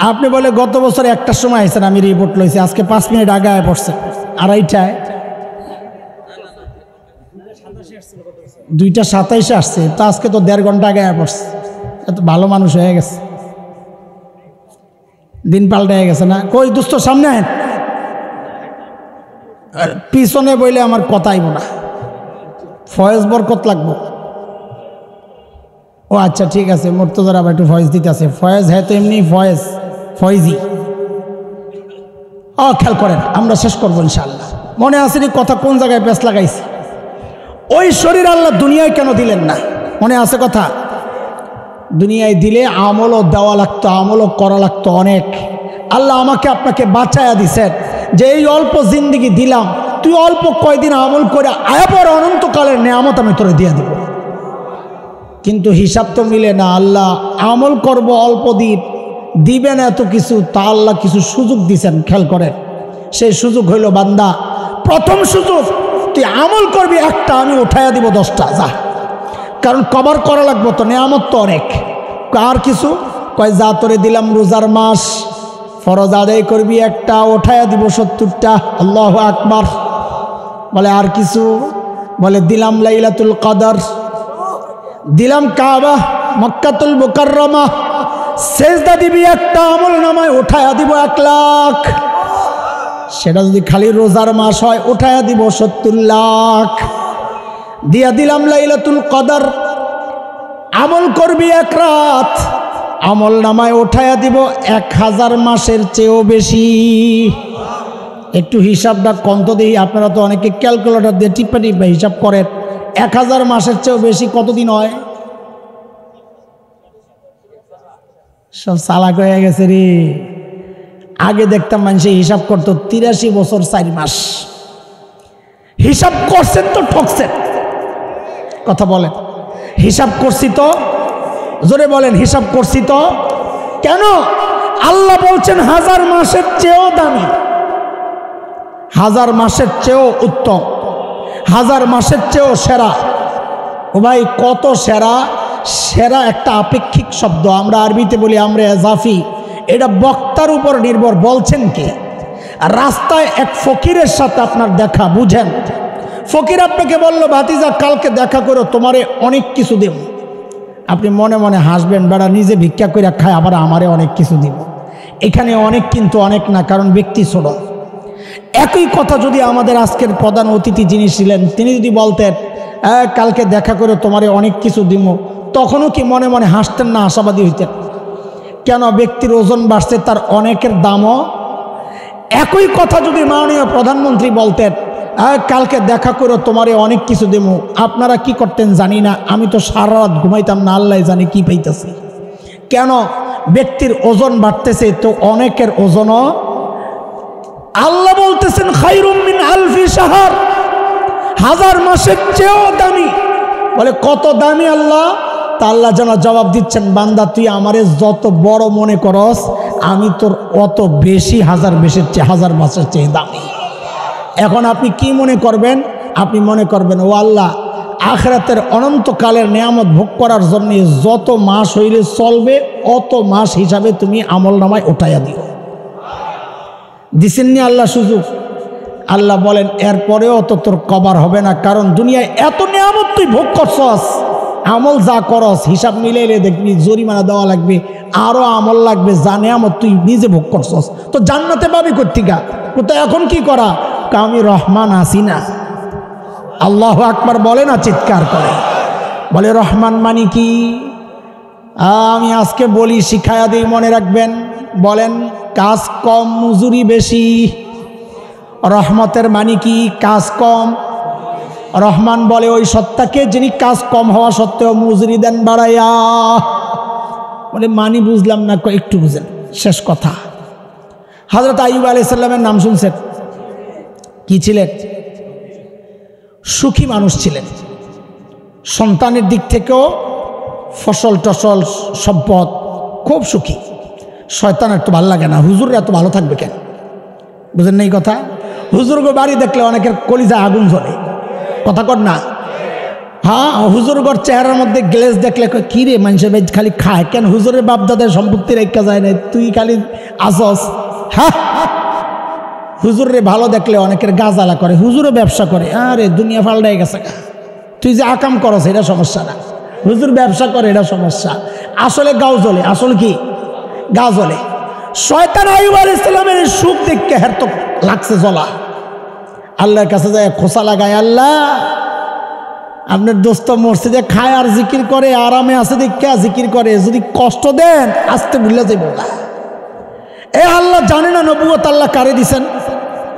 আপনি বলে গত বছর 1টার সময় আইছেন, আমি রিপোর্ট লইছি, আজকে 5 মিনিট আগে আয় পড়ছে, 2:30টায়। 2:27 আসছে, তো আজকে তো 1.5 ঘন্টা আগে আয় পড়ছে। এত ভালো মানুষ হয়ে গেছে, দিন পাল্টে হয়ে গেছে না? কই দুস্থ সামনে আহেন, পিছনে বইলে আমার কথা আইব না, ফয়েজ বরকত লাগবো। ও আচ্ছা ঠিক আছে, মুর্তজার আবার একটু ফয়েজ দিতে আছে। ফয়েজ হ্যাঁ তো এমনি ফয়েজ, ফয়েজি। ও খেয়াল করেন, আমরা শেষ করবো ইনশাআল্লাহ। মনে আসেনি কথা কোন জায়গায় পেঁচ লাগাইছি? ওই শরীর আল্লাহ দুনিয়ায় কেন দিলেন না? মনে আছে কথা? দুনিয়ায় দিলে আমলও দেওয়া লাগতো, আমলও করা লাগতো অনেক। আল্লাহ আমাকে আপনাকে বাঁচায়া দিছেন যে এই অল্প জিন্দিগি দিলাম, তুই অল্প কয়দিন আমল করে আয়া পর অনন্তকালের নেয়ামত আমি তোরে দিয়ে দিব। কিন্তু হিসাব তো মিলে না। আল্লাহ আমল করব অল্প দিন, দিবেন এত কিছু, তা আল্লাহ কিছু সুযোগ দিছেন। খেয়াল করেন, সেই সুযোগ হইল বান্দা, প্রথম সুযোগ তুই আমল করবি একটা, আমি উঠাইয়া দিব 10টা। যা, কারণ কভার করা লাগবো তো, নেয়ামত তো অনেক। আর কিছু কয়, যা তোরে দিলাম রোজার মাস, ফরজ আদায় করবি একটা, উঠাইয়া দিব 70টা। আল্লাহু আকবার। বলে আর কিছু? বলে দিলাম লাইলাতুল কদর, দিলাম কাবা মক্কাতুল মুকাররমা, সেজদা দিবি একটা, আমল নামায় উঠায়া দিব 1 লাখ। সেটা যদি খালি রোজার মাস হয় উঠায়া দিব 70 লাখ। দিয়া দিলাম লাইলাতুল কদর, আমল করবি 1 রাত, আমল নামায় উঠায়া দিব 1000 মাসের চেয়েও বেশি। একটু হিসাবটা কন্ত দিই, আপনারা তো অনেকে ক্যালকুলেটর দিয়ে টিপা টিপা হিসাব করেন। 1000 মাসের চেয়েও বেশি কতদিন হয়? সব চালাক হয়ে গেছে রে। আগে দেখতাম মানুষ হিসাব করতো 83 বছর 4 মাস। হিসাব করছেন তো ঠকছেন। কথা বলেন, হিসাব করছি তো, জোরে বলেন হিসাব করছি তো। কেন? আল্লাহ বলছেন 1000 মাসের চেয়েও দামি, 1000 মাসের চেয়েও উত্তম, 1000 মাসের চেয়েও সেরা। ও ভাই কত সেরা! সেরা একটা আপেক্ষিক শব্দ, আমরা আরবিতে বলি আমরা এজাফি। এটা বক্তার উপর নির্ভর। বলছেন কে? রাস্তায় এক ফকিরের সাথে আপনার দেখা, বুঝেন, ফকির আপনাকে বলল ভাতিজা কালকে দেখা করো, তোমারে অনেক কিছু দেব। আপনি মনে মনে হাসবেন, বেড়া নিজে ভিক্ষা করে খায় আবার আমারে অনেক কিছু দিব। এখানে অনেক কিন্তু অনেক না, কারণ ব্যক্তি ছোট। একই কথা যদি আমাদের আজকের প্রধান অতিথি যিনি ছিলেন তিনি যদি বলতেন কালকে দেখা করে তোমারে অনেক কিছু দিব, তখনও কি মনে মনে হাসতেন না, আশাবাদী হইতেন? কেন? ব্যক্তির ওজন বাড়ছে, তার অনেকের দামও। একই কথা যদি মাননীয় প্রধানমন্ত্রী বলতেন কালকে দেখা করে তোমারে অনেক কিছু দেব, আপনারা কি করতেন জানি না, আমি তো সারা রাত ঘুমাইতাম না, আল্লাহ জানি কি পাইতেছি। কেন? ব্যক্তির ওজন বাড়তেছে তো অনেকের ওজনও। আল্লাহ বলতেছেন খায়রুম মিন আলফি শাহর, 1000 মাসের চেয়েও দামি। বলে কত দামি আল্লাহ? তা আল্লাহ যেন জবাব দিচ্ছেন, বান্দা তুই আমারে যত বড় মনে করস, আমি তোর অত বেশি 1000 মাসের চেয়ে দামি। এখন আপনি কি মনে করবেন? আপনি মনে করবেন ও আল্লাহ আখিরাতের অনন্তকালের নিয়ামত ভোগ করার জন্য যত মাস হইলে চলবে অত মাস হিসাবে তুমি আমল নামায় উঠাইয়া দিও। দিছেননি আল্লাহ সুযোগ? আল্লাহ বলেন এরপরেও তো তোর কভার হবে না, কারণ দুনিয়ায় এত নিয়ামত তুই ভোগ করছস, আমল যা করস হিসাব মিলাইলে দেখবি জরিমানা দেওয়া লাগবে, আরো আমল লাগবে, যা নিয়ামত তুই নিজে ভোগ করছস। তো জান্নাতে পাবি কোত্থেকে? তো এখন কি করা? আমি রহমান আসি না। আল্লাহু আকবার বলে না, চিৎকার করে বলে রহমান মানে কি? আমি আজকে বলি, শিখায়া দিই, মনে রাখবেন। বলেন কাজ কম মজুরি বেশি। রহমতের মানে কি? কাজ কম। রহমান বলে ওই সত্তাকে যিনি কাজ কম হওয়া সত্ত্বেও মজুরি দেন বাড়াইয়া। বলে মানি বুঝলাম না, একটু বুঝেন। শেষ কথা, হযরত আইয়ুব আলাইহিস সালামের নাম শুনছেন? কি ছিলেন? সুখী মানুষ ছিলেন। সন্তানের দিক থেকেও, ফসল টসল সম্পদ, খুব সুখী। শয়তানের তো ভালো লাগে না, হুজুররা এত ভালো থাকবে কেন? বুঝেন না এই কথা? হুজুরগো বাড়ি দেখলে অনেকের কলিজা আগুন জ্বলে, কথা কর না? হ্যাঁ, হুজুরগর চেহারার মধ্যে গ্লেজ দেখলে কি রে, মানুষের বেজ খালি খায় কেন? হুজুরের বাপদাদের সম্পত্তি রেখা যায় না, তুই খালি আসস। হ্যাঁ, হুজুরে ভালো দেখলে অনেকের গাজালা করে, হুজুরও ব্যবসা করে। আরে দুনিয়া ফাল্টাই গেছে, তুই যে আকাম করস এটা সমস্যা না, হুজুর ব্যবসা করে এটা সমস্যা। আসলে গাও জ্বলে, আসলে কি গা জ্বলে। শয়তান আইয়ুব আলাইহিস সালামের সুখ দেখে হের তো লাগছে জ্বলা। আল্লাহর কাছে যায় খোসা লাগায়, আল্লাহ আপনার দোস্ত মসজিদে খায় আর জিকির করে, আরামে আছে দেখে জিকির করে, যদি কষ্ট দেন আস্তে ভুলে যাইব। এ আল্লাহ জানে না নবুয়ত আল্লাহ কারে দিছেন?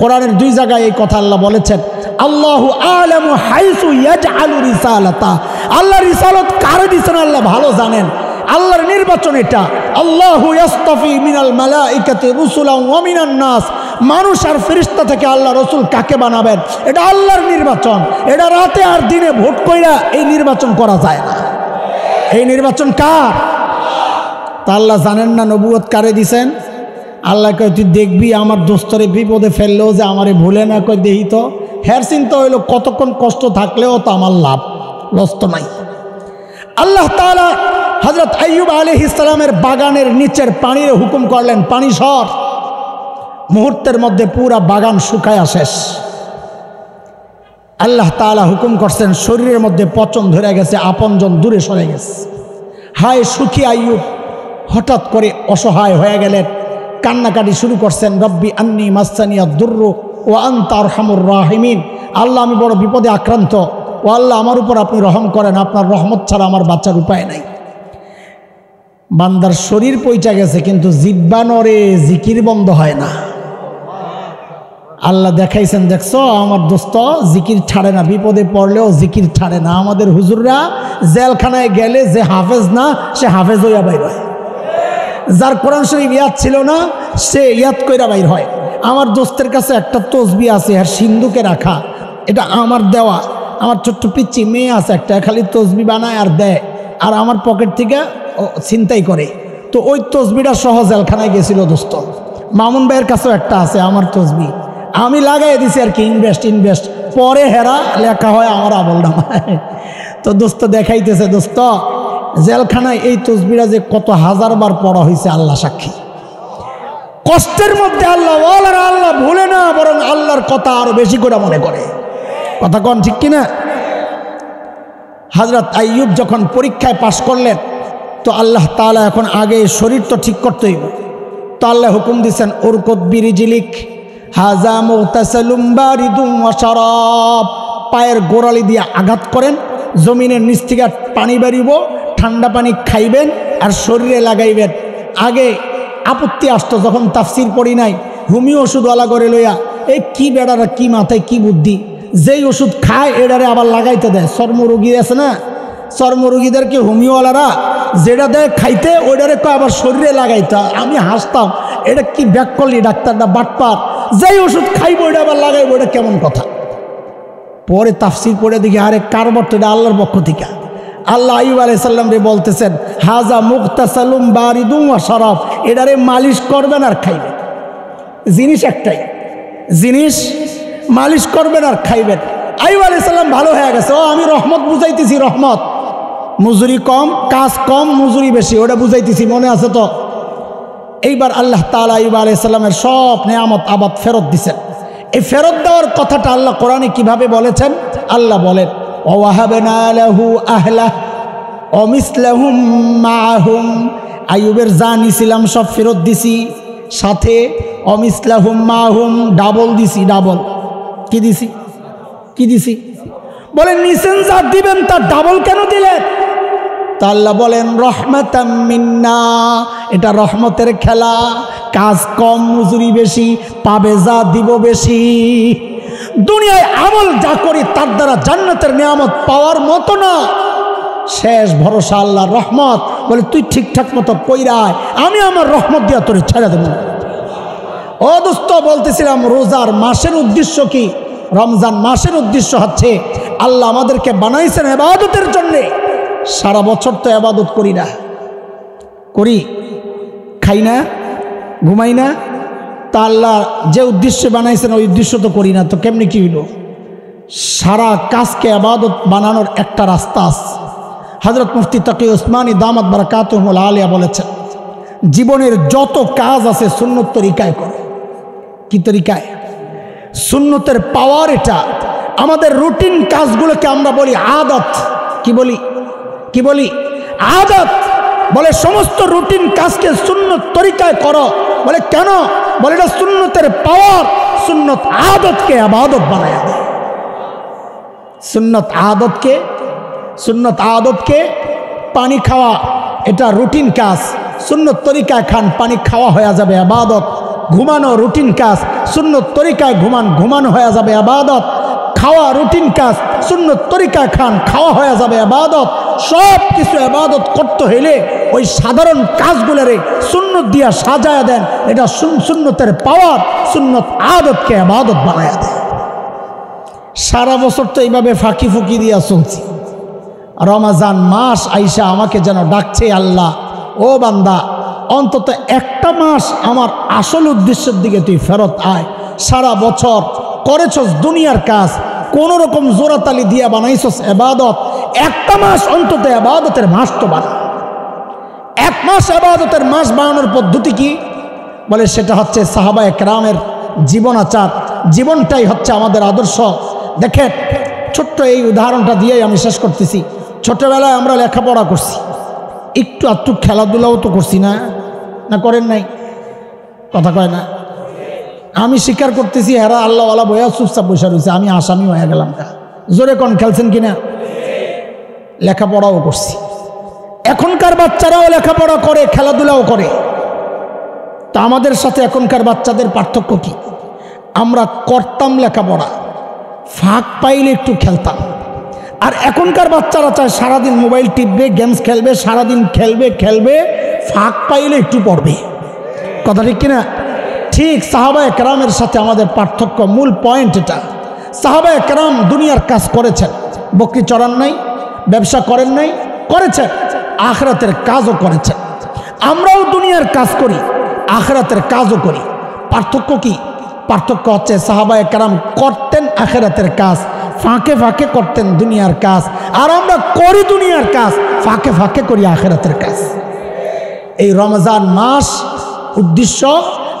কোরআনের 2 জায়গায় এই কথা আল্লাহ বলেছেন, আল্লাহু আ'লামু হাইসু ইয়াজআলু রিসালাতা। আল্লাহ রিসালাত কারে দিছেন আল্লাহ ভালো জানেন। আল্লাহর নির্বাচন এটা। আল্লাহু ইয়াসতাফি মিনাল মালাইকাতি রুসুলান ওয়া মিনান নাস। মানুষ আর ফেরেশতা থেকে আল্লাহ রসুল কাকে বানাবেন এটা আল্লাহর নির্বাচন। এটা রাতে আর দিনে ভোট কইরা এই নির্বাচন করা যায় না। এই নির্বাচন কার? তা আল্লাহ জানেন না নবুয়ত কারে দিছেন? আল্লাহ কয় তুই দেখবি আমার দোস্তরে বিপদে ফেললেও যে আমারে ভুলে না, কয় দেহি তো। হের চিন্তা হইল কতক্ষণ কষ্ট থাকলেও তো আমার লাভ, লস তো নাই। আল্লাহ তাআলা হযরত আইয়ুব আলাইহিস সালামের বাগানের নিচের পানির হুকুম করলেন, পানি সর। মুহূর্তের মধ্যে পুরা বাগান শুকায়া শেষ। আল্লাহ তাআলা হুকুম করছেন, শরীরের মধ্যে পচন ধরে গেছে, আপনজন দূরে সরে গেছে। হায় সুখী আইয়ুব হঠাৎ করে অসহায় হয়ে গেলেন, কান্নাকাটি শুরু করছেন। রব্বি আন্নী মাসসানিয়াদ দুররু ওয়া আনতা আরহামুর রাহিমিন। আল্লাহ আমি বড় বিপদে আক্রান্ত, ও আল্লাহ আমার উপর আপনি রহম করেন, আপনার রহমত ছাড়া আমার বাঁচার উপায় নাই। বান্দার শরীর পইচা গেছে কিন্তু জিহ্বা নড়ে, জিকির বন্ধ হয় না। আল্লাহ দেখাইছেন, দেখছো আমার দোস্ত জিকির ছাড়ে না, বিপদে পড়লেও জিকির ছাড়ে না। আমাদের হুজুররা জেলখানায় গেলে যে হাফেজ না সে হাফেজ হইয়া বাইর হয়, যার কোরআন শরীফ ইয়াদ ছিল না সে ইয়াদ কইরা বাইর হয়। আমার দোস্তের কাছে একটা তসবি আছে আর সিন্ধুকে রাখা, এটা আমার দেওয়া। আমার ছোট্ট পিচ্চি মেয়ে আছে একটা, খালি তসবি বানায় আর দেয়, আর আমার পকেট থেকে ছিনতাই করে। তো ওই তসবিটা সহ জেলখানায় গেছিল দোস্ত। মামুন ভাইয়ের কাছেও একটা আছে আমার তসবি, আমি লাগাই দিছি আর কি, ইনভেস্ট পরে হেরা লেখা হয় আমার আমল নামায়। তো দোস্ত দেখাইতেছে, দোস্ত জেলখানায় এই তসবিটা যে কত হাজারবার পড়া হয়েছে আল্লাহ সাক্ষী। কষ্টের মধ্যে আল্লাহ আল্লাহ ভুলে না, বরং আল্লাহর কথা আরো বেশি করে মনে করে। কথা কন ঠিক কিনা? হযরত আইয়ুব যখন পরীক্ষায় পাশ করলেন, তো আল্লাহ তাআলা এখন আগে শরীর তো ঠিক করতে হইব, তো আল্লাহ হুকুম দিচ্ছেন উরকুদ বিরিজিলিক হাযা মুগতাসালুম বারিদুম ওয়া শারাব, পায়ের গোড়ালি দিয়ে আঘাত করেন, জমিনের নিচ থেকে পানি বেরিব, ঠান্ডা পানি খাইবেন আর শরীরে লাগাইবেন। আগে আপত্তি আসতো যখন তাফসির পড়ি নাই, হোমিও ওষুধওয়ালা করে লইয়া, এই কি বেড়ারা কি মাথায় কি বুদ্ধি, যেই ওষুধ খায় এটারে আবার লাগাইতে দেয়। চর্মরোগী আছে না, চর্মরোগীদেরকে হোমিওওয়ালারা যেটা দেয় খাইতে ওইটারে কয় আবার শরীরে লাগাইতে। আমি হাসতাম, এটা কি ব্যাক করলি ডাক্তারটা বাটপার, যেই ওষুধ খাইবো ওইটা আবার লাগাইবো, এটা কেমন কথা। পরে তাফসির পড়ে দেখি আরে কারবার তো এটা আল্লাহর পক্ষ থেকে। আল্লাহ আইয়ুব আলাইহিস সালাম রে বলতেছেন হাযা মুগতাসালুম বারিদুম ওয়া শারাব, এটারে মালিশ করবেন আর খাইবেন। জিনিস একটাই, জিনিস মালিশ করবেন আর খাইবেন। আইয়ুব আলাইহিস সালাম ভালো হয়ে গেছে। ও আমি রহমত বুঝাইতেছি, রহমত, মজুরি কম কাজ কম মজুরি বেশি, ওটা বুঝাইতেছি, মনে আছে তো? এইবার আল্লাহ তাআলা আইয়ুব আলাইহিস সালামের সব নেয়ামত আবাদ ফেরত দিছেন। এই ফেরত দেওয়ার কথাটা আল্লাহ কোরআনে কিভাবে বলেছেন? আল্লাহ বলেন ওয়াহাবনা লাহু আহলা ওয়া মিসলাহুম মাআহুম, আইয়ুবের যা নিছিলাম সব ফেরত দিছি, সাথে ওয়া মিসলাহুম মাআহুম ডাবল দিছি। ডাবল কি দিছি? কি দিছি? বলেন নিছেন যা দিবেন তার ডাবল কেন দিলেন? তা আল্লাহ বলেন রহমাতাম মিন্না, এটা রহমতের খেলা, কাজ কম মজুরি বেশি, পাবে যা দিব বেশি। দুনিয়ায় আমল যা করি তার দ্বারা জান্নাতের নিয়ামত পাওয়ার মতো না, শেষ ভরসা আল্লাহর রহমত। বলে তুই ঠিকঠাক মতো কইরায়, আমি আমার রহমত দিয়া তোরে ছেড়ে দেব। ও দোস্ত বলতেছিলাম রোজার মাসের উদ্দেশ্য কি? রমজান মাসের উদ্দেশ্য হচ্ছে আল্লাহ আমাদেরকে বানাইছেন ইবাদতের জন্যে। সারা বছর তো ইবাদত করি না, করি, খাই না, ঘুমাই না, তা আল্লাহ যে উদ্দেশ্যে বানাইছেন ওই উদ্দেশ্য তো করি না, তো কেমনি কি হইল? সারা কাজকে ইবাদত বানানোর একটা রাস্তা আছে। হযরত মুফতি তাকি উসমানী দামাত বারাকাতুহুল আলিয়া বলেছেন জীবনের যত কাজ আছে সুন্নত তরিকায় করো। কি তরিকায়? সুন্নতের পাওয়ার এটা। আমাদের রুটিন কাজগুলোকে আমরা বলি আদত। কি বলি? কি বলি? আদত। বলে সমস্ত রুটিন কাজকে সুন্নত তরিকায় করো। বলে কেন? বলে এটা সুন্নতের পাওয়ার, সুন্নত আদতকে ইবাদত বানায় দেয়। সুন্নত আদতকে পানি খাওয়া এটা রুটিন কাজ, সুন্নত তরিকায় খান, পানি খাওয়া হয়ে যাবে ইবাদত। ঘুমানো রুটিন কাজ, সুন্নত তরিকায় ঘুমান, ঘুমানো হয়ে যাবে ইবাদত। খাওয়া রুটিন কাজ, সুন্নত তরিকায় খান, খাওয়া হয়ে যাবে ইবাদত। সব কিছু ইবাদত করতে হইলে ওই সাধারণ কাজগুলোরে সুন্নত দিয়া সাজায়া দেন, এটা সুন্নতের পাওয়ার, সুন্নত আদতকে ইবাদত বানায়া দেয়। সারা বছর তো এইভাবে ফাঁকি ফুকি দিয়া চলছি, রমজান মাস আইসা আমাকে যেন ডাকছে আল্লাহ, ও বান্দা অন্তত একটা মাস আমার আসল উদ্দেশ্যের দিকে তুই ফেরত আয়। সারা বছর করেছস দুনিয়ার কাজ, কোন রকম জোরাতালি দিয়া বানাইছস ইবাদত, একটা মাস অন্তত ইবাদতের মাস তো বানা। এক মাস ইবাদতের মাস বানানোর পদ্ধতি কি? বলে সেটা হচ্ছে সাহাবায়ে কেরামের জীবনাচার, জীবনটাই হচ্ছে আমাদের আদর্শ। দেখেন ছোট্ট এই উদাহরণটা দিয়েই আমি শেষ করতেছি। ছোটবেলায় আমরা লেখাপড়া করছি, একটু আধটু খেলাধুলাও তো করছি না? না করেন নাই? কথা কয় না? আমি স্বীকার করতেছি হেরা আল্লাহওয়ালা বইয়া চুপচাপ বসে রয়েছে, আমি আসামি হয়ে গেলাম। জোরে কোন খেলছেন কিনা? লেখাপড়াও করছি। এখনকার বাচ্চারাও লেখাপড়া করে, খেলাধুলাও করে। তা আমাদের সাথে এখনকার বাচ্চাদের পার্থক্য কি? আমরা করতাম লেখাপড়া, ফাঁক পাইলে একটু খেলতাম। আর এখনকার বাচ্চারা চায় সারাদিন মোবাইল টিপবে, গেমস খেলবে, সারাদিন খেলবে, ফাঁক পাইলে একটু পড়বে। কথা ঠিক কিনা? ঠিক সাহাবায়ে কেরামের সাথে আমাদের পার্থক্য, মূল পয়েন্ট এটা। সাহাবায়ে কেরাম দুনিয়ার কাজ করেছেন, বকরি চড়ান নাই, ব্যবসা করেন নাই, করেছেন, আখিরাতের কাজও করেছেন। আমরাও দুনিয়ার কাজ করি, আখিরাতের কাজও করি। পার্থক্য কি? পার্থক্য হচ্ছে সাহাবায়ে কেরাম করতেন আখিরাতের কাজ, ফাঁকে ফাঁকে করতেন দুনিয়ার কাজ, আর আমরা করি দুনিয়ার কাজ, ফাঁকে ফাঁকে করি আখিরাতের কাজ। এই রমজান মাস উদ্দেশ্য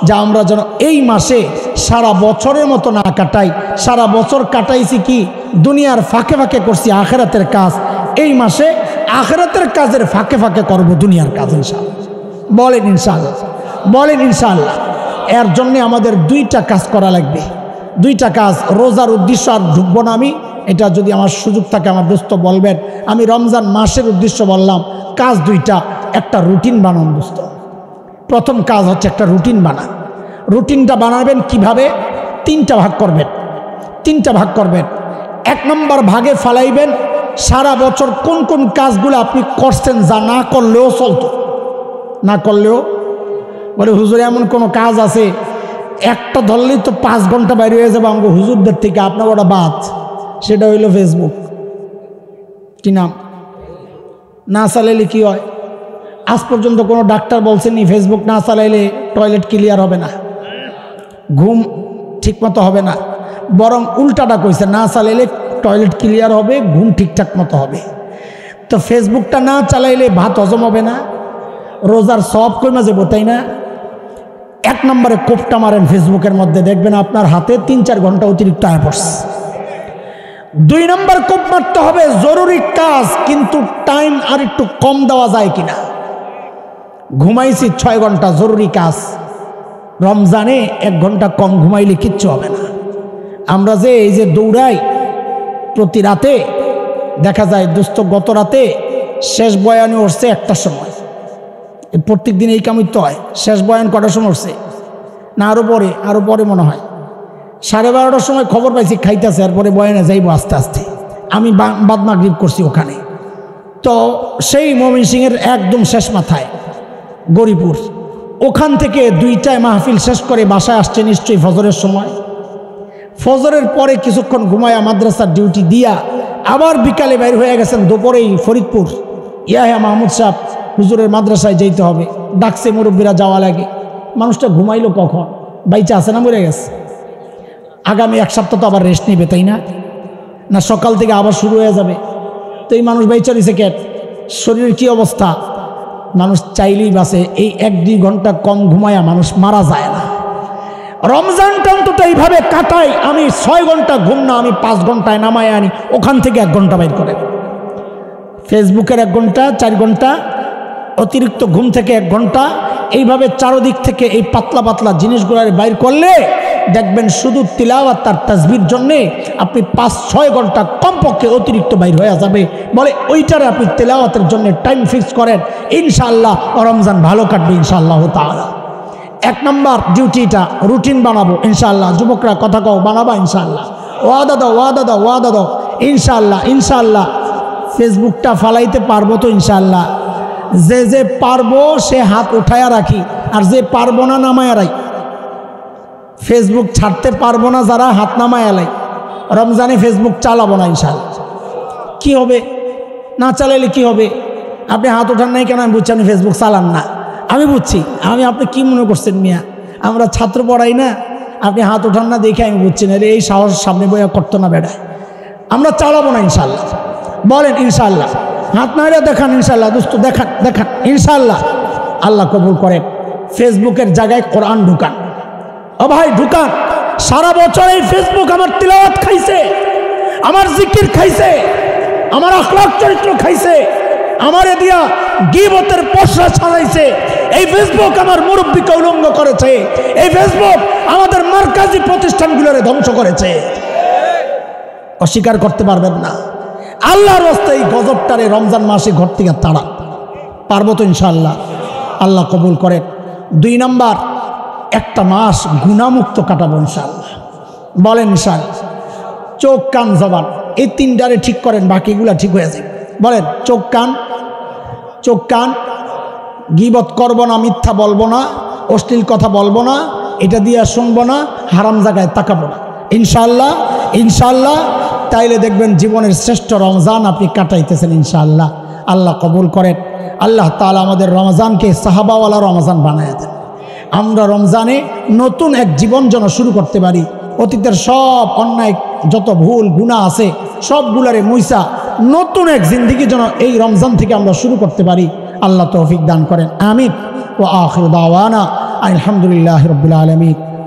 যে আমরা যেন এই মাসে সারা বছরের মতো না কাটাই। সারা বছর কাটাইছি কি দুনিয়ার ফাঁকে ফাঁকে করছি আখিরাতের কাজ, এই মাসে আখিরাতের কাজের ফাঁকে ফাঁকে করব দুনিয়ার কাজ ইনশাআল্লাহ। বলেন ইনশাআল্লাহ, বলেন ইনশাআল্লাহ। এর জন্যে আমাদের দুইটা কাজ করা লাগবে, দুইটা কাজ। রোজার উদ্দেশ্য আর ঢুকবো না আমি, এটা যদি আমার সুযোগ থাকে আমার দোস্ত বলবেন। আমি রমজান মাসের উদ্দেশ্য বললাম, কাজ দুইটা। একটা রুটিন বানান দোস্ত। প্রথম কাজ হচ্ছে একটা রুটিন বানান। রুটিনটা বানাবেন কিভাবে? তিনটা ভাগ করবেন, তিনটা ভাগ করবেন। এক নম্বর ভাগে ফালাইবেন সারা বছর কোন কোন কাজগুলো আপনি করছেন যা না করলেও চলতো, না করলেও বলে হুজুর এমন কোনো কাজ আছে একটা ধরলেই তো 5 ঘন্টা বাইরে হয়ে যাবে আমাকে হুজুরদের থেকে, আপনার ওটা বাদ। সেটা হইল ফেসবুক। কি নাম? না চালাইলে কি হয়? আজ পর্যন্ত কোনো ডাক্তার বলছেনি ফেসবুক না চালাইলে টয়লেট ক্লিয়ার হবে না, ঘুম ঠিকমতো হবে না, বরং উল্টাটা কইছে, না চালাইলে টয়লেট ক্লিয়ার হবে, ঘুম ঠিকঠাক মতো হবে। তো ফেসবুকটা না চালাইলে ভাত হজম হবে না, রোজার সব কইমা যাবো, তাই না? এক নম্বরে কোপটা মারেন ফেসবুকের মধ্যে, দেখবেন আপনার হাতে 3-4 ঘন্টা অতিরিক্ত আয় পড়ছে। 2 নম্বর কোপ মারতে হবে জরুরি কাজ, কিন্তু টাইম আর একটু কম দেওয়া যায় কিনা। ঘুমাইছি 6 ঘন্টা, জরুরি কাজ। রমজানে 1 ঘন্টা কম ঘুমাইলে কিচ্ছু হবে না। আমরা যে এই যে দৌড়াই প্রতি রাতে, দেখা যায় দোস্ত গত রাতে শেষ বয়ানে উঠছে 1টার সময়। প্রত্যেক দিন এই কামিত হয়। শেষ বয়ান কটার সময় উঠছে? না আরও পরে মনে হয় 12:30টার সময় খবর পাইছি খাইতেছে, এরপরে বয়ানে যাইব আস্তে আস্তে। আমি বাদ মাগরিব করছি ওখানে। তো সেই ময়মনসিংহের একদম শেষ মাথায় গরিপুর, ওখান থেকে 2টায় মাহফিল শেষ করে বাসায় আসছে নিশ্চয়ই ফজরের সময়। ফজরের পরে কিছুক্ষণ ঘুমায়া মাদ্রাসার ডিউটি দিয়া আবার বিকালে বাইর হয়ে গেছেন দুপুরেই ফরিদপুর। ইয়াহিয়া মাহমুদ সাহেব হুজুরের মাদ্রাসায় যেতে হবে, ডাকছে, মুরব্বীরা যাওয়া লাগে। মানুষটা ঘুমাইলো কখন? বাইচা আছে না মরে গেছে? আগামী 1 সপ্তাহ তো আবার রেস্ট নিবে, তাই না? না সকাল থেকে আবার শুরু হয়ে যাবে? তো এই মানুষ বাইচা রয়েছে কেন? শরীরের কি অবস্থা? মানুষ চাইলেই বাসে। এই 1-2 ঘন্টা কম ঘুমায়া মানুষ মারা যায় না। রমজানটা অন্তত এইভাবে কাটাই। আমি 6 ঘন্টা ঘুম না, আমি 5 ঘন্টায় নামায় আনি, ওখান থেকে 1 ঘন্টা বাইর করে। ফেসবুকের 1 ঘন্টা, 4 ঘন্টা অতিরিক্ত ঘুম থেকে 1 ঘন্টা, এইভাবে চারদিক থেকে এই পাতলা পাতলা জিনিসগুলো বাইর করলে দেখবেন শুধু তিলাওয়াত তার তাসবির জন্যে আপনি 5-6 ঘন্টা কমপক্ষে অতিরিক্ত বাইর হয়ে যাবে। বলে ওইটারে আপনি তিলাওয়াতের জন্য টাইম ফিক্স করেন, ইনশাআল্লাহ রমজান ভালো কাটবে ইনশাআল্লাহ তাআলা। 1 নম্বর ডিউটিটা রুটিন বানাবো ইনশাআল্লাহ। যুবকরা কথা কও, বানাবা ইনশাআল্লাহ। ওয়াদা দাও, ওয়াদা দাও, ওয়াদা দাও ইনশাআল্লাহ। ইনশাআল্লাহ ফেসবুকটা ফালাইতে পারবো তো ইনশাআল্লাহ। যে পারবো সে হাত উঠায়া রাখি, আর যে পারবো না নামায়া রাই। ফেসবুক ছাড়তে পারবো না যারা, হাত নামায়া লাই। রমজানে ফেসবুক চালাবো না ইনশাআল্লাহ। কি হবে? না চালাইলে কি হবে? আপনি হাত ওঠান নাই কেন? আমি বুঝছি আপনি ফেসবুক চালান না, আমি বুঝছি। আপনি কি মনে করছেন মিয়া? আমরা ছাত্র পড়াই না, আপনি হাত ওঠান না দেখে আমি বুঝছি না এই সাহস সামনে বইয়া করতো না বেড়ায়। আমরা চালাবো না ইনশাআল্লাহ। বলেন ইনশাআল্লাহ। হাত নাইরা দেখান ইনশাআল্লাহ, দোস্ত দেখান দেখান ইনশাআল্লাহ। আল্লাহ কবুল করেন। ফেসবুকের জায়গায় কোরআন ঢুকান। ও ভাই ঢুকান। সারা বছর এই ফেসবুক আমার তিলাওয়াত খাইছে, আমার জিকির খাইছে, আমার আখলাক চরিত্র খাইছে, আমারে দিয়া গীবতের পশরা ছাড়াইছে। এই ফেসবুক আমার মুরব্বিকে উলঙ্গ করেছে। এই ফেসবুক আমাদের মার্কাজি প্রতিষ্ঠানগুলোরে ধ্বংস করেছে। অস্বীকার করতে পারবেন না। আল্লাহর রাস্তায় এই গজবটারে রমজান মাসে ঘর থেকে তাড়া পারবো তো ইনশাআল্লাহ। আল্লাহ কবুল করেন। 2 নম্বর, একটা মাস গুনাহমুক্ত কাটাবো ইনশাআল্লাহ। বলেন ইনশাআল্লাহ। চোখ কান জবান এই তিনটারে ঠিক করেন, বাকিগুলা ঠিক হয়ে যায়। বলেন চোখ কান, গীবত করব না, মিথ্যা বলবো না, অশ্লীল কথা বলবো না, এটা দিয়ে শুনবো না, হারাম জায়গায় তাকাবো না, ইনশাআল্লাহ। ইনশাআল্লাহ তাইলে দেখবেন জীবনের শ্রেষ্ঠ রমজান আপনি কাটাইতেছেন ইনশাআল্লাহ। আল্লাহ কবুল করেন। আল্লাহ তাআলা আমাদের রমজানকে সাহাবাওয়ালা রমজান বানায় দেন। আমরা রমজানে নতুন এক জীবন যেন শুরু করতে পারি। অতীতের সব অন্যায় যত ভুল গুনাহ আছে সবগুলারে মুইসা নতুন এক জিন্দেগি যেন এই রমজান থেকে আমরা শুরু করতে পারি। আল্লাহ তৌফিক দান করেন, আমিন। ওয়া আখিরু দাওয়ানা আলহামদুলিল্লাহি রাব্বিল আলামিন।